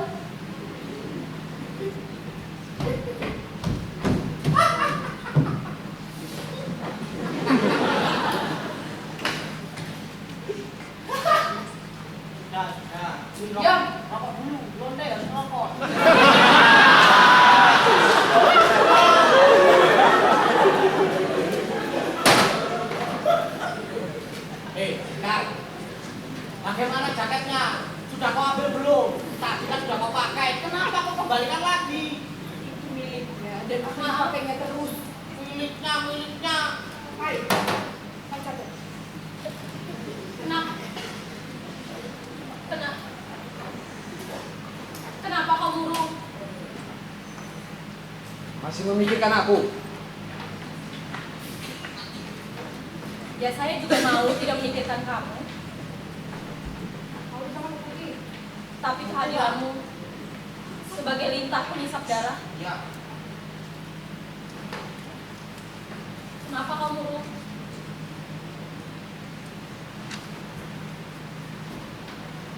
[SPEAKER 4] Diam.
[SPEAKER 3] Rokok dulu, londe harus rokok. Kar, bagaimana jaketnya? Sudah kau ambil belum? Tadi kan sudah kau pakai. Kenapa kau kembalikan lagi?
[SPEAKER 4] Itu miliknya dan aku pakainya terus.
[SPEAKER 3] Miliknya.
[SPEAKER 4] Ayo. Catat. Kenapa? Kenapa kau murung?
[SPEAKER 5] Masih memikirkan aku.
[SPEAKER 4] Ya saya juga mau tidak memikirkan kamu. Tapi kehadiranmu sebagai lintah penyisap darah.
[SPEAKER 3] Ya.
[SPEAKER 4] Kenapa kau murung?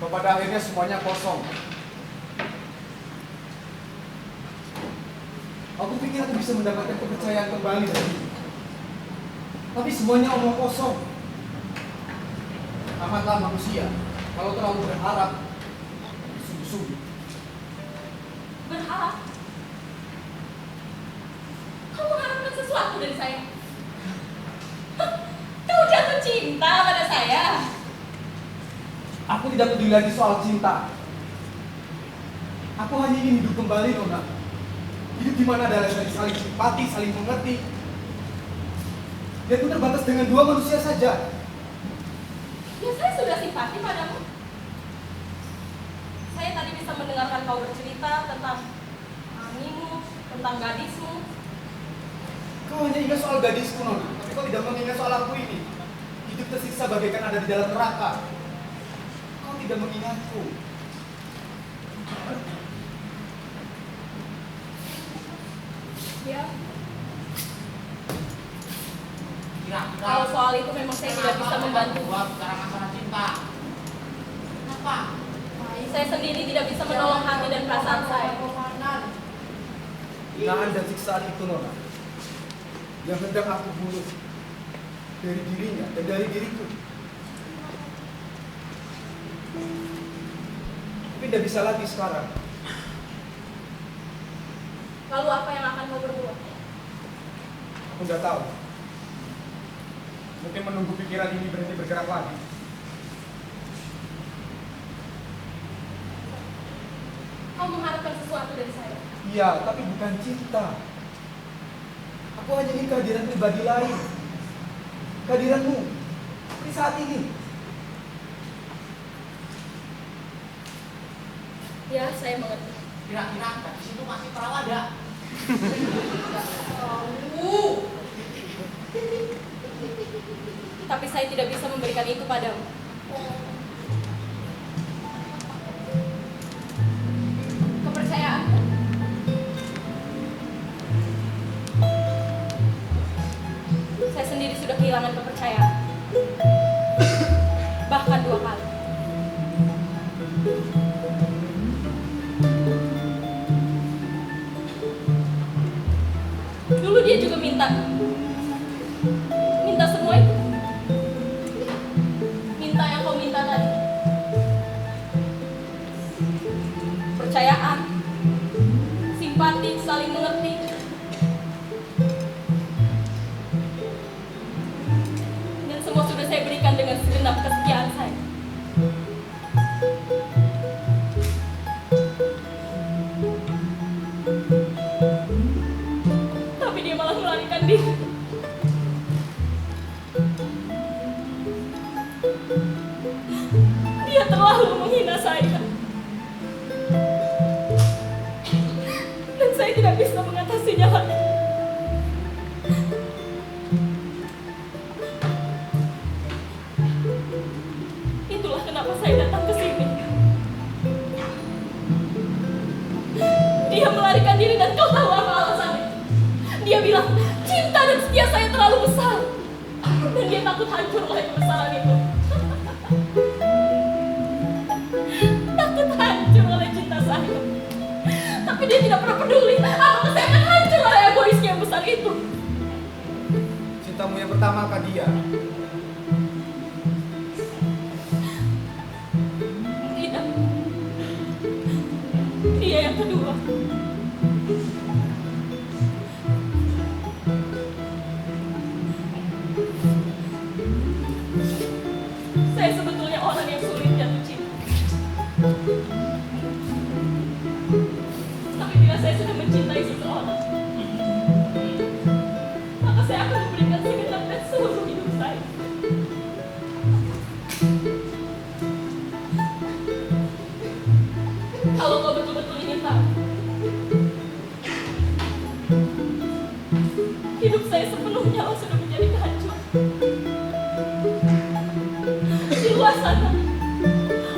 [SPEAKER 5] pada akhirnya semuanya kosong. Aku pikir aku bisa mendapatkan kepercayaan kembali dari dia. Tapi semuanya omong kosong. Tamatlah manusia kalau terlalu berharap. Sungguh-sungguh.
[SPEAKER 4] Berharap? Kau mengharapkan sesuatu dari saya? Kau jatuh cinta pada saya?
[SPEAKER 5] Aku tidak peduli lagi soal cinta. Aku hanya ingin hidup kembali, Nona. Hidup di mana ada saling simpati, saling mengerti. Dan itu terbatas dengan dua manusia saja.
[SPEAKER 4] Ya saya sudah simpati padamu. Saya tadi bisa mendengarkan kau bercerita tentang animu, tentang gadismu.
[SPEAKER 5] Kau hanya ingat soal gadisku, Nona. Tapi kau tidak mengingat soal aku ini. Hidup tersiksa bagaikan ada di dalam neraka. Kau tidak mengingatku.
[SPEAKER 4] Ya,
[SPEAKER 3] Kira-kira
[SPEAKER 4] kalau soal itu memang saya tidak bisa membantu.
[SPEAKER 3] Buat bicara masalah cinta. Kenapa?
[SPEAKER 4] Saya sendiri tidak bisa menolong hati dan perasaan saya.
[SPEAKER 5] Hinaan dan siksaan itu, Nona, yang hendak aku bunuh dari dirinya dan dari diriku. Tapi tidak bisa lagi sekarang.
[SPEAKER 4] Lalu apa yang akan kau berbuat?
[SPEAKER 5] Aku nggak tahu. Mungkin menunggu pikiran ini berhenti bergerak lagi.
[SPEAKER 4] Kau mengharapkan sesuatu dari saya?
[SPEAKER 5] Iya, tapi bukan cinta. Aku hanya ingin kehadiran pribadi lain. Kehadiranmu seperti saat ini.
[SPEAKER 4] Ya, saya mengerti.
[SPEAKER 3] Kira-kira gadis itu masih perawan enggak?
[SPEAKER 4] Tapi saya tidak bisa memberikan itu padamu. Kepercayaan. Saya sendiri sudah kehilangan kepercayaan. Bahkan 2 kali. Dulu dia juga minta semua itu. Minta yang kau minta tadi. Percayaan, simpati, saling mengerti. Dan semua sudah saya berikan dengan segenap kesetiaan saya. Tapi dia malah melarikan diri. Dia terlalu menghina saya. Dan saya tidak bisa mengatasinya lagi. Itulah kenapa saya datang ke sini. Dia melarikan diri dan kau tahu apa alasannya? Dia bilang cinta dan setia saya terlalu besar. Dan dia takut hancur oleh kebesaran itu. Takut hancur oleh cinta saya. Tapi dia tidak pernah peduli apakah saya akan hancur oleh egoisnya yang besar itu.
[SPEAKER 5] Cintamu yang pertama kah dia?
[SPEAKER 4] Tidak. Dia yang kedua. Saya sebetulnya orang yang sulit jatuh cinta. Tapi bila saya sudah mencintai seseorang, maka saya akan memberikan segenap dan seluruh hidup saya. Kalau kau betul-betul ingin tahu, hidup saya sepenuhnya sudah menjadi kehancuran. Di luar sana,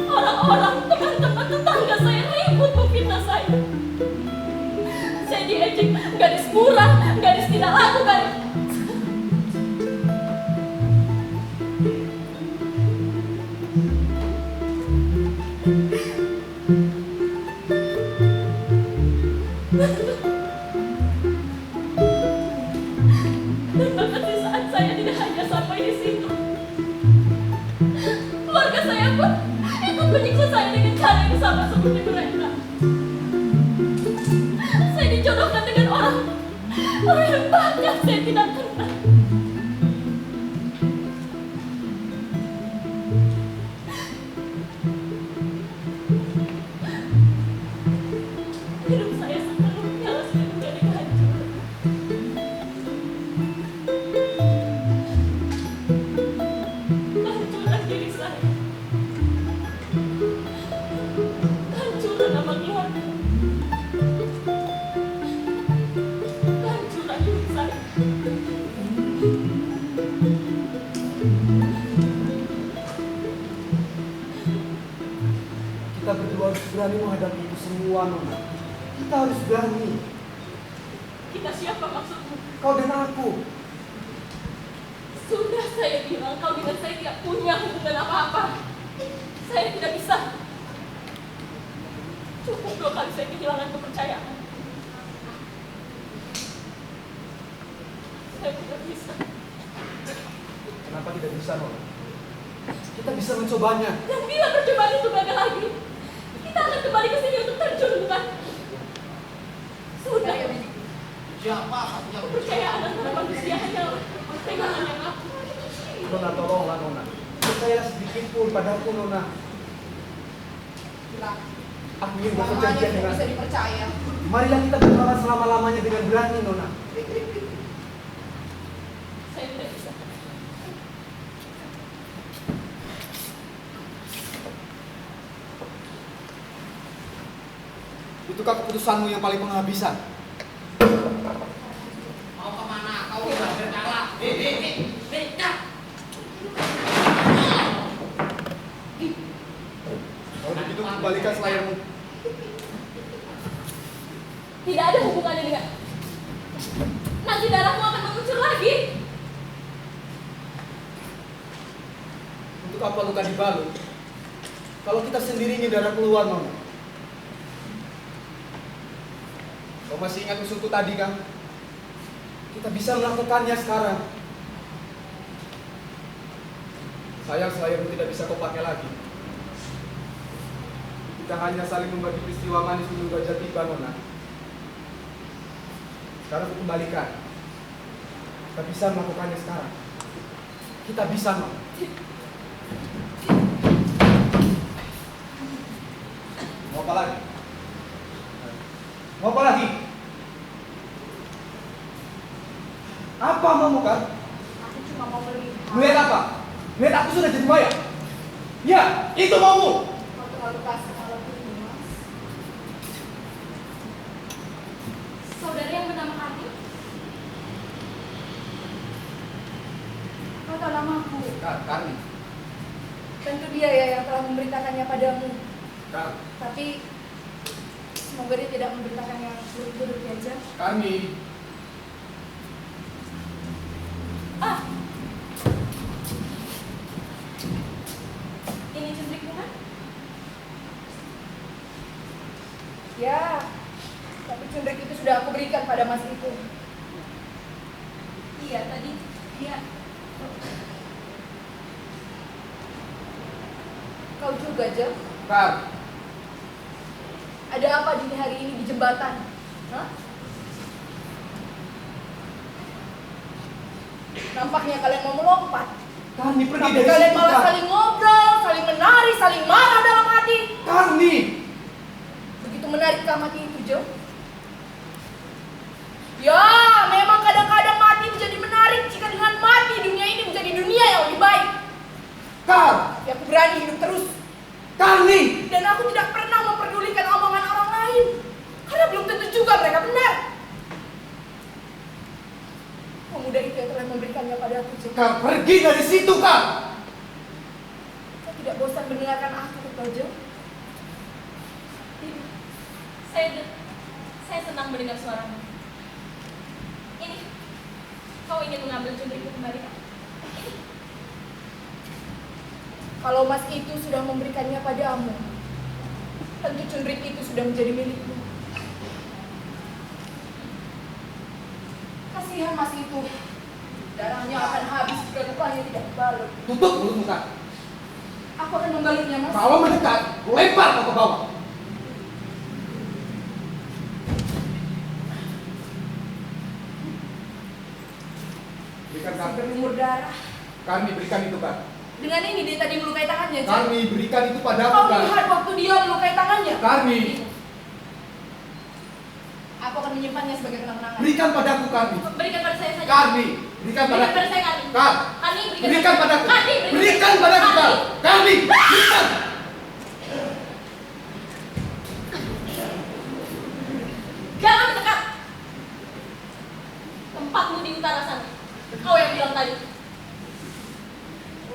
[SPEAKER 4] orang-orang, teman-teman, tetangga saya ribut memfitnah saya. Saya diejek, gadis murah, gadis tidak laku, gadis.
[SPEAKER 7] Dan bahkan di saat saya tidak hanya sampai di situ, keluarga saya pun ikut menyiksa saya dengan cara yang sama seperti mereka. Saya dijodohkan dengan orang yang bahkan saya tidak kenal. Hidup saya sepenuhnya sudah menjadi kehancuran. Kehancuran diri saya, kehancuran nama keluarga, kehancuran hidup saya.
[SPEAKER 5] Kita berdua harus berani menghadapi itu semua, Nona. Kita harus berani.
[SPEAKER 7] Kita siapa maksudmu?
[SPEAKER 5] Kau dan aku.
[SPEAKER 7] Sudah saya bilang, kau dengan saya tidak punya hubungan apa-apa. Saya tidak bisa. Cukup 2 kali saya kehilangan kepercayaan. Saya tidak bisa.
[SPEAKER 5] Kenapa tidak bisa, Nona? Kita bisa mencobanya.
[SPEAKER 7] Dan bila percobaan itu gagal lagi, kita akan kembali ke sini untuk terjun, bukan? Sudah.
[SPEAKER 3] Siapa kamu yang
[SPEAKER 7] Kepercayaan antara manusia hanya pegangan yang aku.
[SPEAKER 5] Nona, tolonglah, Nona. Percayalah sedikit pun padaku, Nona.
[SPEAKER 4] Bilang,
[SPEAKER 5] Aku ingin
[SPEAKER 4] selamanya
[SPEAKER 5] berperjanjian
[SPEAKER 4] tidak
[SPEAKER 5] dengan...
[SPEAKER 4] bisa dipercaya.
[SPEAKER 5] Marilah kita berkawan selama-lamanya dengan berani, Nona.
[SPEAKER 7] Saya tidak bisa.
[SPEAKER 5] Itukah keputusanmu yang paling penghabisan?
[SPEAKER 3] mau kemana? Kau tidak bercala. Dekat.
[SPEAKER 5] Kalau begitu, kembalikan selayarmu.
[SPEAKER 7] Tidak ada hubungannya dengan... Nanti darahmu akan mengucur lagi.
[SPEAKER 5] Untuk apa luka dibalut? Kalau kita sendiri ingin darah keluar, Nona. Kau masih ingat usulku tadi, kan? Kita bisa melakukannya sekarang. Sayang selayarmu tidak bisa kau pakai lagi. Kita hanya saling membagi peristiwa manis menunggu ajal tiba, Nona. Sekarang aku kembalikan. Kita bisa melakukannya sekarang. Kita bisa, Nona. Mau apa lagi? Mau apa lagi? Apa maumu, kan?
[SPEAKER 4] Aku cuma mau melihat.
[SPEAKER 5] Melihat apa? Melihat aku sudah jadi mayat? Ya, itu maumu.
[SPEAKER 4] Kau terlalu kasar malam ini, Mas. Saudara yang bernama Karni? Kau tahu namaku?
[SPEAKER 5] Karni.
[SPEAKER 4] Tentu dia ya yang telah memberitakannya padamu. Tapi semoga dia tidak memberitakan yang buruk-buruk aja.
[SPEAKER 5] Karni.
[SPEAKER 7] Ah, ini cendrik bukan?
[SPEAKER 4] Ya, tapi cundrik itu sudah aku berikan pada Mas itu.
[SPEAKER 7] Iya tadi dia.
[SPEAKER 4] Kau juga, Jo.
[SPEAKER 5] Kar.
[SPEAKER 4] Ada apa dini hari ini di jembatan? Hah? Nampaknya kalian mau melompat.
[SPEAKER 5] Karni pergi
[SPEAKER 4] Tapi
[SPEAKER 5] dari
[SPEAKER 4] kalian
[SPEAKER 5] situ,
[SPEAKER 4] malah
[SPEAKER 5] Kar.
[SPEAKER 4] saling ngobrol, saling menari, saling marah dalam hati.
[SPEAKER 5] Karni.
[SPEAKER 4] Begitu menarikkah mati itu, Jo? Ya, memang kadang-kadang mati menjadi menarik jika dengan mati dunia ini menjadi dunia yang lebih baik.
[SPEAKER 5] Kar.
[SPEAKER 4] Ya, aku berani hidup terus.
[SPEAKER 5] Karni.
[SPEAKER 4] Dan aku tidak pernah memperdulikan omongan orang lain. Karena belum tentu juga mereka benar. Pemuda itu yang telah memberikannya pada aku, Jo.
[SPEAKER 5] Kar, pergi dari situ, Kar.
[SPEAKER 4] Kau tidak bosan mendengarkan aku, Jo?
[SPEAKER 7] Saya senang mendengar suaramu. Ini, kau ingin mengambil cundrikku kembali kan?
[SPEAKER 4] Kalau Mas itu sudah memberikannya padamu, tentu cundrik itu sudah menjadi milikmu. Kasihan Mas itu. yang tidak dibalut.
[SPEAKER 3] Tutup mulutmu, Kak.
[SPEAKER 4] Aku akan membalutnya, Mas.
[SPEAKER 3] Kalau mendekat, lempar kau ke bawah. Berikan Kak.
[SPEAKER 4] Berlumur darah.
[SPEAKER 3] Kami berikan itu, Kak.
[SPEAKER 4] Dengan ini dia tadi melukai tangannya, Jang.
[SPEAKER 3] Kami berikan itu padaku,
[SPEAKER 4] Kau
[SPEAKER 3] Kak.
[SPEAKER 4] lihat waktu dia melukai tangannya.
[SPEAKER 3] Kami.
[SPEAKER 4] Aku akan menyimpannya sebagai kenang-kenangan.
[SPEAKER 3] Berikan padaku, kami.
[SPEAKER 7] Berikan pada saya saja.
[SPEAKER 3] Kami. Berikan
[SPEAKER 7] Berikan
[SPEAKER 3] padaku.
[SPEAKER 7] pada saya kami.
[SPEAKER 3] Kak.
[SPEAKER 7] Kami
[SPEAKER 3] Berikan padaku.
[SPEAKER 7] Kami
[SPEAKER 3] Berikan padaku, Kak. Kami. Berikan.
[SPEAKER 7] Jangan mendekat. Tempatmu di utara sana. Kau yang bilang tadi.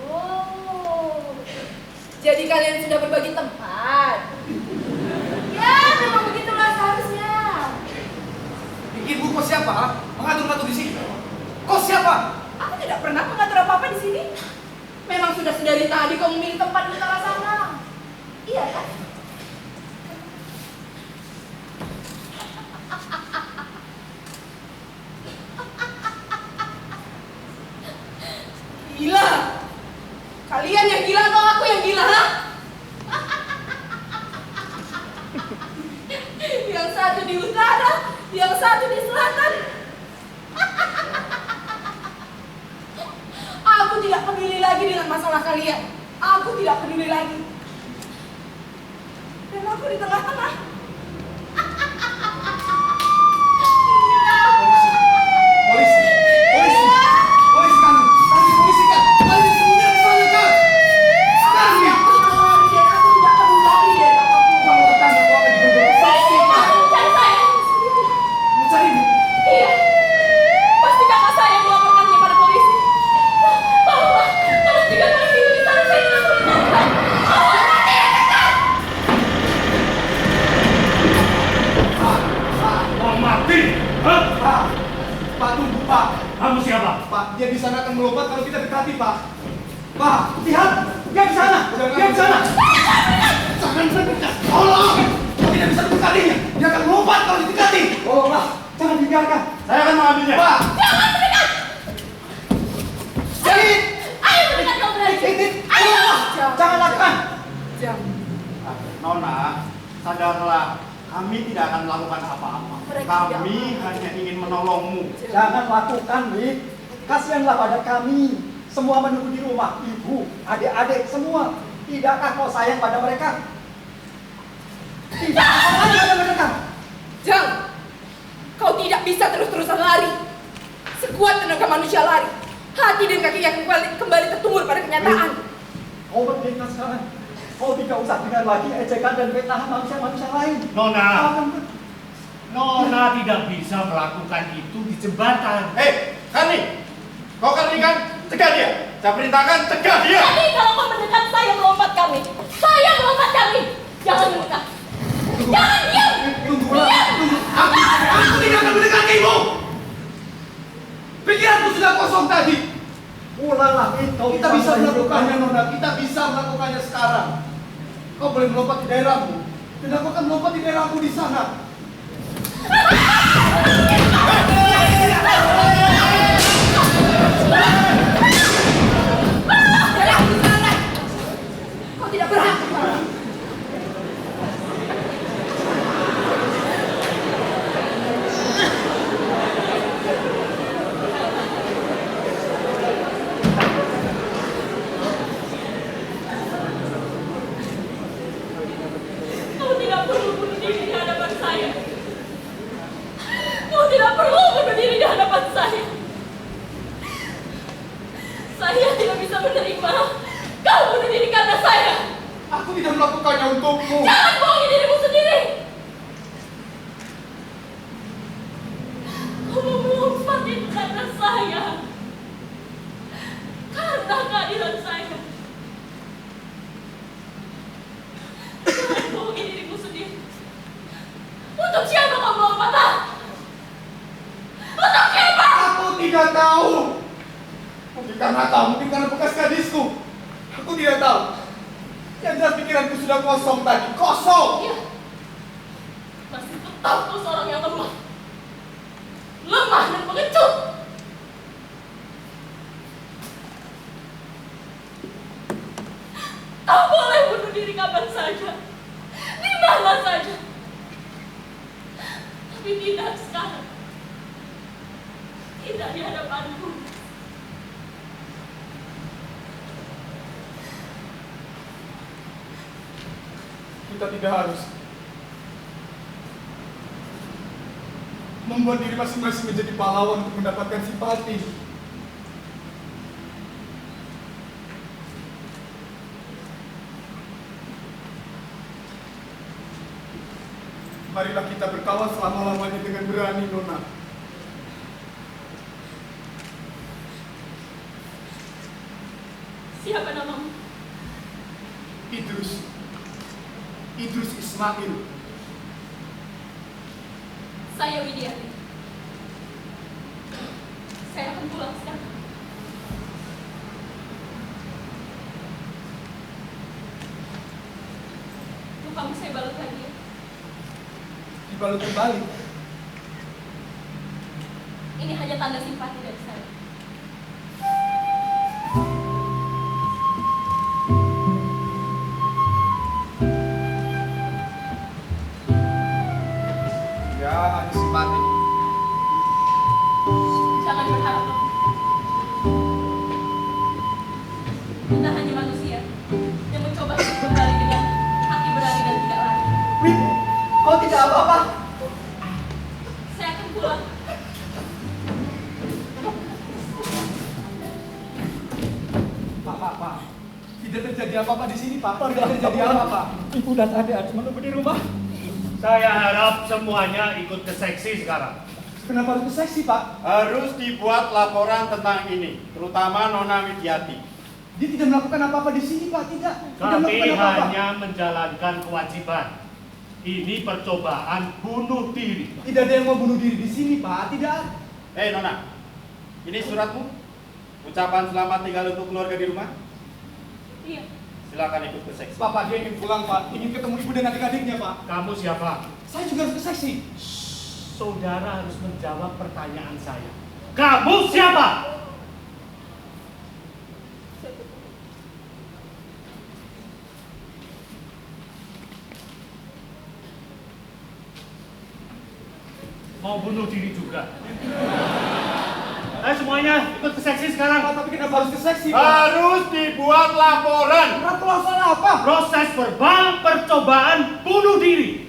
[SPEAKER 4] Oh, jadi kalian sudah berbagi tempat. Ya, memang begitulah seharusnya.
[SPEAKER 3] Pikirmu kau siapa? Ha? Mengatur-ngatur di sini. Kau siapa?
[SPEAKER 4] Aku tidak pernah mengatur apa-apa di sini. Memang sudah sedari tadi kau memilih tempat di utara sana. Iya kan? Gila. Kalian yang gila atau aku yang gila, ha? Yang satu di utara, yang satu di selatan. Aku tidak peduli lagi dengan masalah kalian. Aku tidak peduli lagi. Dan aku di tengah-tengah.
[SPEAKER 3] Polisi. Polisi. Polisi kami. Kami polisi, Kak. Kami sembunyikan di sana, Kak. Kami.
[SPEAKER 4] Aku tidak lari dan aku tidak perlu lari dari apapun.
[SPEAKER 3] Kamu tetangga kau akan digugur. Polisi, Kak.
[SPEAKER 7] Cari saya.
[SPEAKER 3] Mencarimu.
[SPEAKER 7] Iya. Pasti kakak saya yang melaporkannya pada polisi. Tolonglah. Tolong tinggal pada sini. Di sana saya tidak boleh tahu.
[SPEAKER 8] Mau mati? Hah?
[SPEAKER 3] Pak. Pak, tunggu, Pak.
[SPEAKER 8] Kamu siapa?
[SPEAKER 3] Pak, dia di sana akan melompat kalau kita dekati, Pak. Pak, lihat. Dia di sana. Dia di sana. Jangan mendekat. Tolong. Kau tidak bisa mendekatinya. Dia akan melompat kalau didekati. Tolonglah. Jangan dibiarkan.
[SPEAKER 8] Saya akan mengambilnya.
[SPEAKER 3] Pak.
[SPEAKER 7] Jangan mendekat.
[SPEAKER 3] Jadi.
[SPEAKER 7] Ayo mendekat kau berani.
[SPEAKER 3] Titit. Tolonglah. Jangan lakukan.
[SPEAKER 4] Jam.
[SPEAKER 8] Nona, sadarlah. Kami tidak akan melakukan apa-apa.
[SPEAKER 4] Mereka
[SPEAKER 8] Kami
[SPEAKER 4] tidak.
[SPEAKER 8] hanya ingin menolongmu.
[SPEAKER 9] Jangan lakukan, Wi. Kasihanlah pada kami. Semua menunggu di rumah. Ibu, adik-adik, semua. Tidakkah kau sayang pada mereka? Tidak apa pada mereka.
[SPEAKER 4] Jam. Kau tidak bisa terus-terusan lari. Sekuat tenaga manusia lari, hati dan kaki akan kembali tertumur pada kenyataan.
[SPEAKER 9] Kau merdeka sekarang. Kau tidak usah dengar lagi ejekan dan fitnah manusia-manusia lain.
[SPEAKER 8] Nona,
[SPEAKER 9] Kau akan
[SPEAKER 8] Nona tidak bisa melakukan itu di jembatan.
[SPEAKER 3] Hei, Karni. Kau Karni kan? Cegah dia. Saya perintahkan cegah dia.
[SPEAKER 7] Jadi kalau kau mendekat, saya melompat kami. Saya melompat kami. Jangan mendekat. Jangan diam.
[SPEAKER 3] Tunggulah. Tunggu. Aku tidak akan mendekatimu. Pikiranku sudah kosong tadi.
[SPEAKER 9] ulanglah. Kau
[SPEAKER 3] Kita bisa melakukannya, Nona. Kita bisa melakukannya sekarang. Kau boleh melompat di daerahmu. Dan aku akan melompat di daerahmu di sana.
[SPEAKER 4] Kau tidak berhak.
[SPEAKER 7] Kau tidak perlu bunuh diri di hadapan saya. Kau tidak perlu bunuh diri di hadapan saya. Saya tidak bisa menerima kau bunuh diri karena saya.
[SPEAKER 3] Aku tidak melakukannya untukmu.
[SPEAKER 7] Jangan bohongi dirimu sendiri. Kau mau melompat itu karena saya. Karena keadilan saya. Jangan bohongi dirimu sendiri. Untuk siapa kau melompat? Ah? Untuk siapa?
[SPEAKER 3] Aku tidak tahu. Mungkin karena kau, mungkin karena bekas gadisku. Aku tidak tahu. Yang jelas pikiranku sudah kosong tadi. Kosong.
[SPEAKER 7] Iya. Masih tetap kau seorang yang lemah. Lemah dan pengecut. Kau boleh bunuh diri kapan saja, di mana saja. Tapi tidak sekarang. Tidak di hadapanku.
[SPEAKER 5] Kita tidak harus membuat diri masing-masing menjadi pahlawan untuk mendapatkan simpati. Marilah kita berkawan selama-lamanya dengan berani, Nona.
[SPEAKER 7] Siapa namamu?
[SPEAKER 5] Idrus Ismail.
[SPEAKER 7] Saya Widiati. Saya akan pulang sekarang. Lupamu saya balut lagi ya.
[SPEAKER 5] Dibalut kembali.
[SPEAKER 7] Ini hanya tanda simpati dari saya.
[SPEAKER 5] Ya, hanya simpati.
[SPEAKER 7] Jangan berharap lebih. Kita hanya manusia yang mencoba hidup kembali dengan hati berani dan tidak lari.
[SPEAKER 9] Wih, kau tidak apa-apa.
[SPEAKER 7] Saya akan pulang.
[SPEAKER 5] Pak. Tidak terjadi apa-apa di sini, Pak. Tidak terjadi apa-apa.
[SPEAKER 9] Ibu dan adik harus menunggu di rumah.
[SPEAKER 8] Saya harap semuanya ikut ke seksi sekarang.
[SPEAKER 5] Kenapa harus ke seksi, Pak?
[SPEAKER 10] Harus dibuat laporan tentang ini, terutama Nona Widiati.
[SPEAKER 5] Dia tidak melakukan apa-apa di sini, Pak. Tidak
[SPEAKER 8] Kami
[SPEAKER 5] melakukan apa-apa.
[SPEAKER 8] hanya menjalankan kewajiban. Ini percobaan bunuh diri.
[SPEAKER 5] Tidak ada yang mau bunuh diri di sini, Pak. Tidak.
[SPEAKER 10] Hei Nona, ini suratmu? Ucapan selamat tinggal untuk keluarga di rumah?
[SPEAKER 7] Iya.
[SPEAKER 10] Silakan ikut ke seksi.
[SPEAKER 5] Bapak dia ingin pulang, Pak. Ingin ketemu ibu dan adik-adiknya, Pak.
[SPEAKER 8] Kamu siapa?
[SPEAKER 5] Saya juga harus ke seksi.
[SPEAKER 8] Saudara harus menjawab pertanyaan saya. Kamu siapa? Mau bunuh diri juga. Ayo semuanya ikut ke seksi sekarang.
[SPEAKER 5] Pak, tapi kenapa harus ke seksi, Pak?
[SPEAKER 10] Harus dibuat laporan.
[SPEAKER 5] Laporan soal apa?
[SPEAKER 8] Proses verbal percobaan bunuh diri.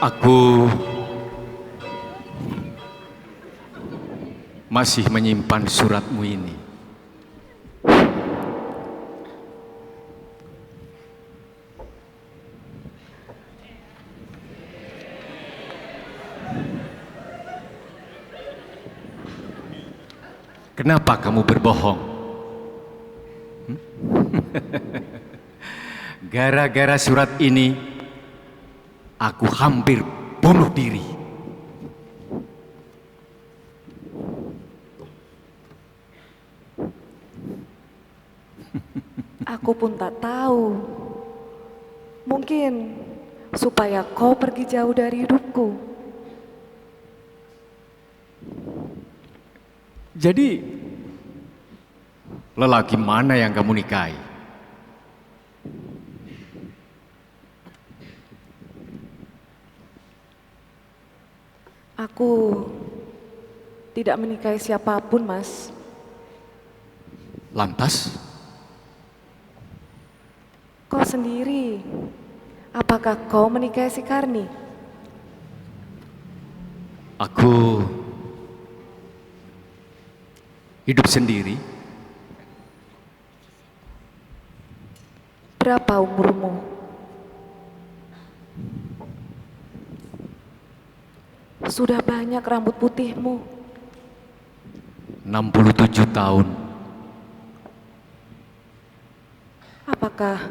[SPEAKER 2] Aku masih menyimpan suratmu ini. Kenapa kamu berbohong? Gara-gara surat ini, aku hampir bunuh diri.
[SPEAKER 1] Aku pun tak tahu. Mungkin supaya kau pergi jauh dari hidupku.
[SPEAKER 2] Jadi, lelaki mana yang kamu nikahi?
[SPEAKER 1] Aku tidak menikahi siapapun, Mas.
[SPEAKER 2] Lantas,
[SPEAKER 1] Kau sendiri, apakah kau menikahi si Karni?
[SPEAKER 2] aku hidup sendiri.
[SPEAKER 1] Berapa umurmu? Sudah banyak rambut putihmu.
[SPEAKER 2] 67 tahun.
[SPEAKER 1] Apakah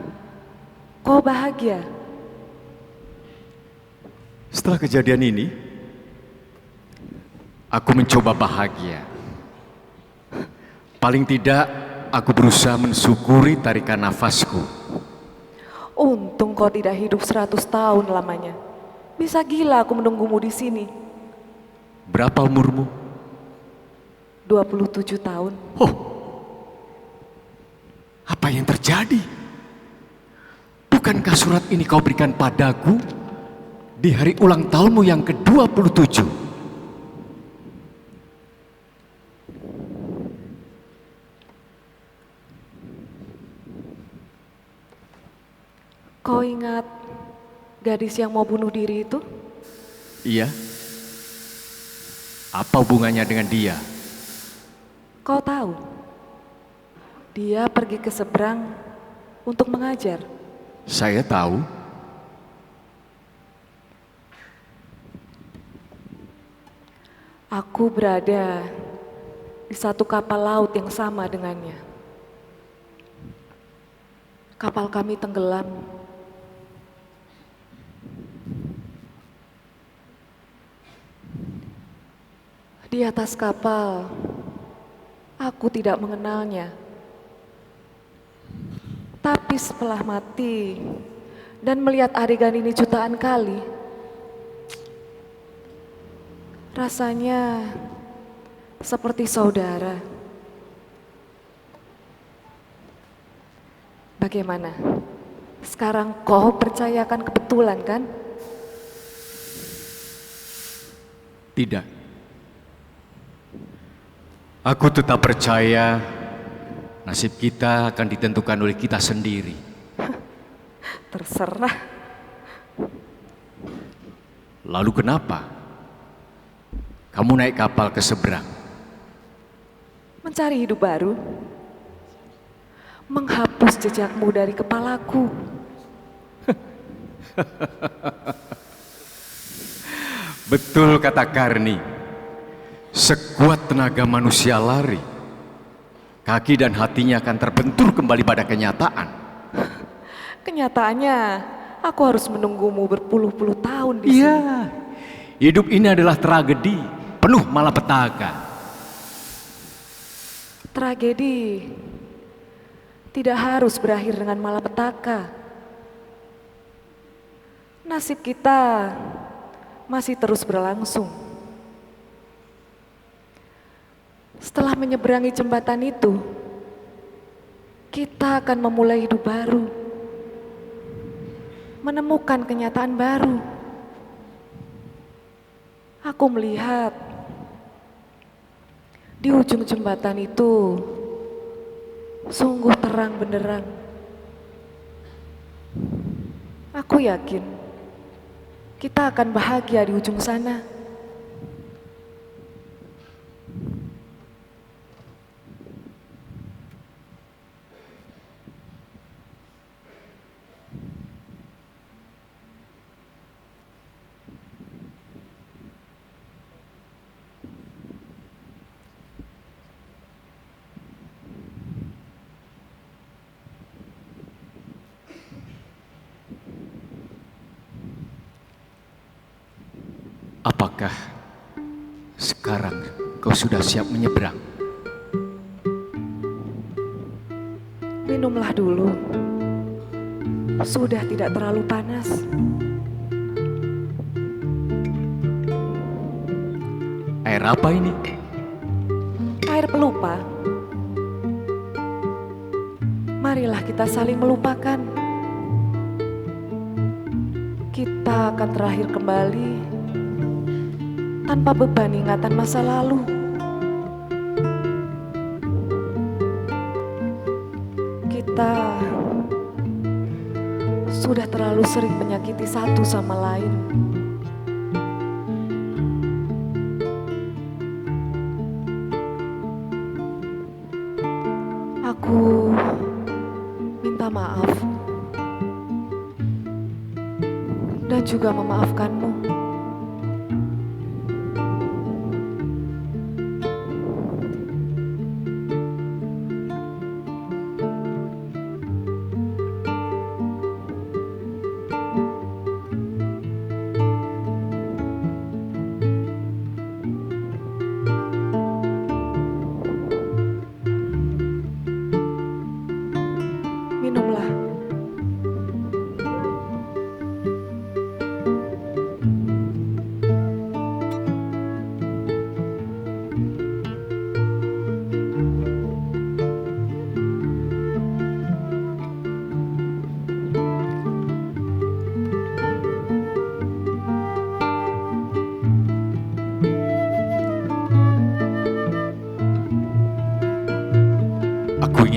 [SPEAKER 1] Kau bahagia?
[SPEAKER 2] Setelah kejadian ini, aku mencoba bahagia. Paling tidak, aku berusaha mensyukuri tarikan nafasku.
[SPEAKER 1] Untung kau tidak hidup 100 tahun lamanya. Bisa gila aku menunggumu di sini.
[SPEAKER 2] Berapa umurmu?
[SPEAKER 1] 27 tahun.
[SPEAKER 2] Oh, apa yang terjadi? Bukankah surat ini kau berikan padaku di hari ulang tahunmu yang ke-27?
[SPEAKER 1] Kau ingat gadis yang mau bunuh diri itu?
[SPEAKER 2] Iya. Apa hubungannya dengan dia?
[SPEAKER 1] Kau tahu, dia pergi ke seberang untuk mengajar.
[SPEAKER 2] Saya tahu.
[SPEAKER 1] Aku berada di satu kapal laut yang sama dengannya. Kapal kami tenggelam. Di atas kapal, aku tidak mengenalnya. Tapi setelah mati dan melihat adegan ini jutaan kali, rasanya seperti saudara. Bagaimana? Sekarang kau percayakan kebetulan kan?
[SPEAKER 2] Tidak. Aku tetap percaya nasib kita akan ditentukan oleh kita sendiri.
[SPEAKER 1] Terserah.
[SPEAKER 2] Lalu kenapa kamu naik kapal ke seberang?
[SPEAKER 1] Mencari hidup baru. Menghapus jejakmu dari kepalaku.
[SPEAKER 2] Betul kata Karni. Sekuat tenaga manusia lari, kaki dan hatinya akan terbentur kembali pada kenyataan.
[SPEAKER 1] Kenyataannya, aku harus menunggumu berpuluh-puluh tahun di sini.
[SPEAKER 2] Iya, hidup ini adalah tragedi, penuh malapetaka.
[SPEAKER 1] Tragedi tidak harus berakhir dengan malapetaka. Nasib kita masih terus berlangsung. Setelah menyeberangi jembatan itu, kita akan memulai hidup baru, menemukan kenyataan baru. Aku melihat di ujung jembatan itu sungguh terang benderang. Aku yakin kita akan bahagia di ujung sana.
[SPEAKER 2] Apakah sekarang kau sudah siap menyeberang?
[SPEAKER 1] Minumlah dulu. Sudah tidak terlalu panas.
[SPEAKER 2] Air apa ini?
[SPEAKER 1] Air pelupa. Marilah kita saling melupakan. Kita akan terakhir kembali tanpa beban ingatan masa lalu. Kita sudah terlalu sering menyakiti satu sama lain. Aku minta maaf dan juga memaafkanmu.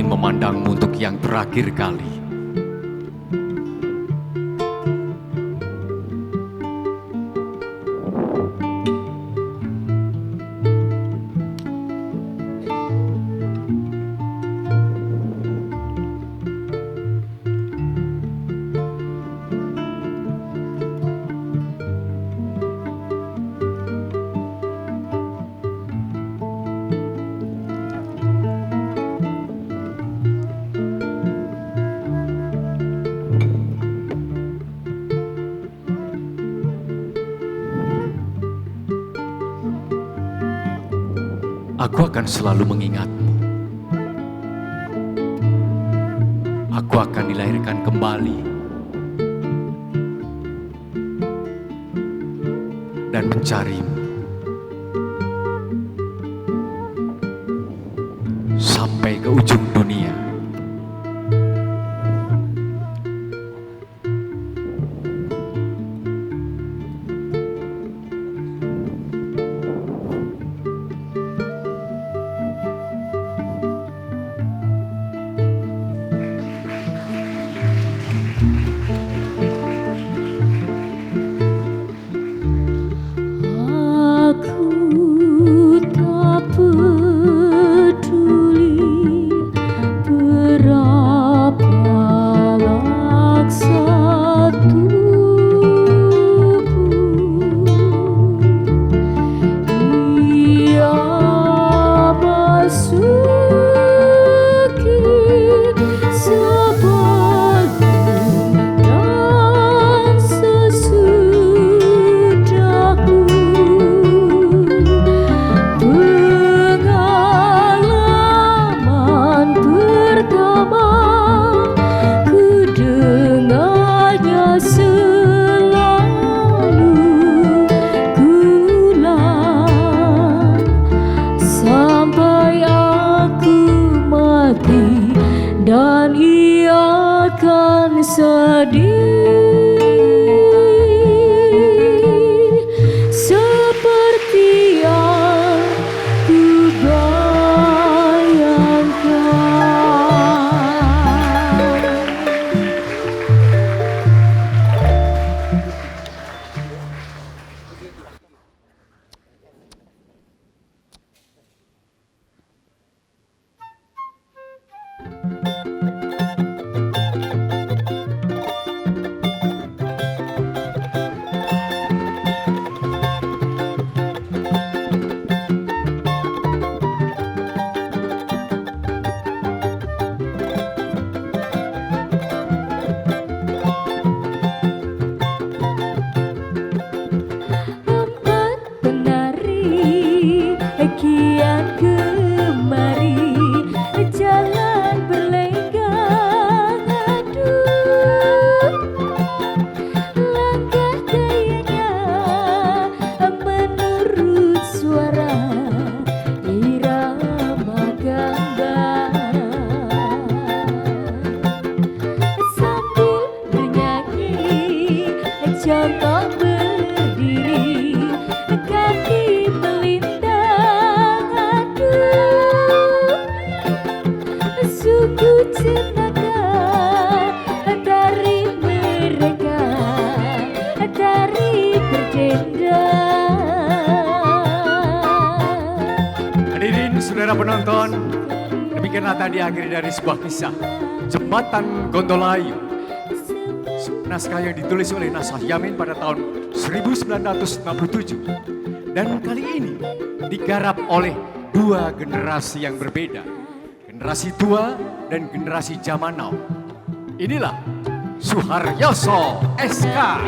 [SPEAKER 2] ingin memandangmu untuk yang terakhir kali. Aku akan selalu mengingatmu. Aku akan dilahirkan kembali dan mencarimu sampai ke ujung dunia.
[SPEAKER 7] Dan ia akan sedih seperti yang ku bayangkan. Kian kemari jalan berlenggang, aduh langkah gayanya menurut suara irama gambang, sambil bernyanyi contoh berdiri kaki suku cenaka dari mereka, dari berjenda.
[SPEAKER 2] Hadirin saudara penonton, demikianlah tadi akhir dari sebuah kisah Jembatan Gondolayu. Naskah yang ditulis oleh Nasah Yamin pada tahun 1967 dan kali ini digarap oleh dua generasi yang berbeda. Generasi tua dan generasi zaman now. Inilah Suharyoso SK.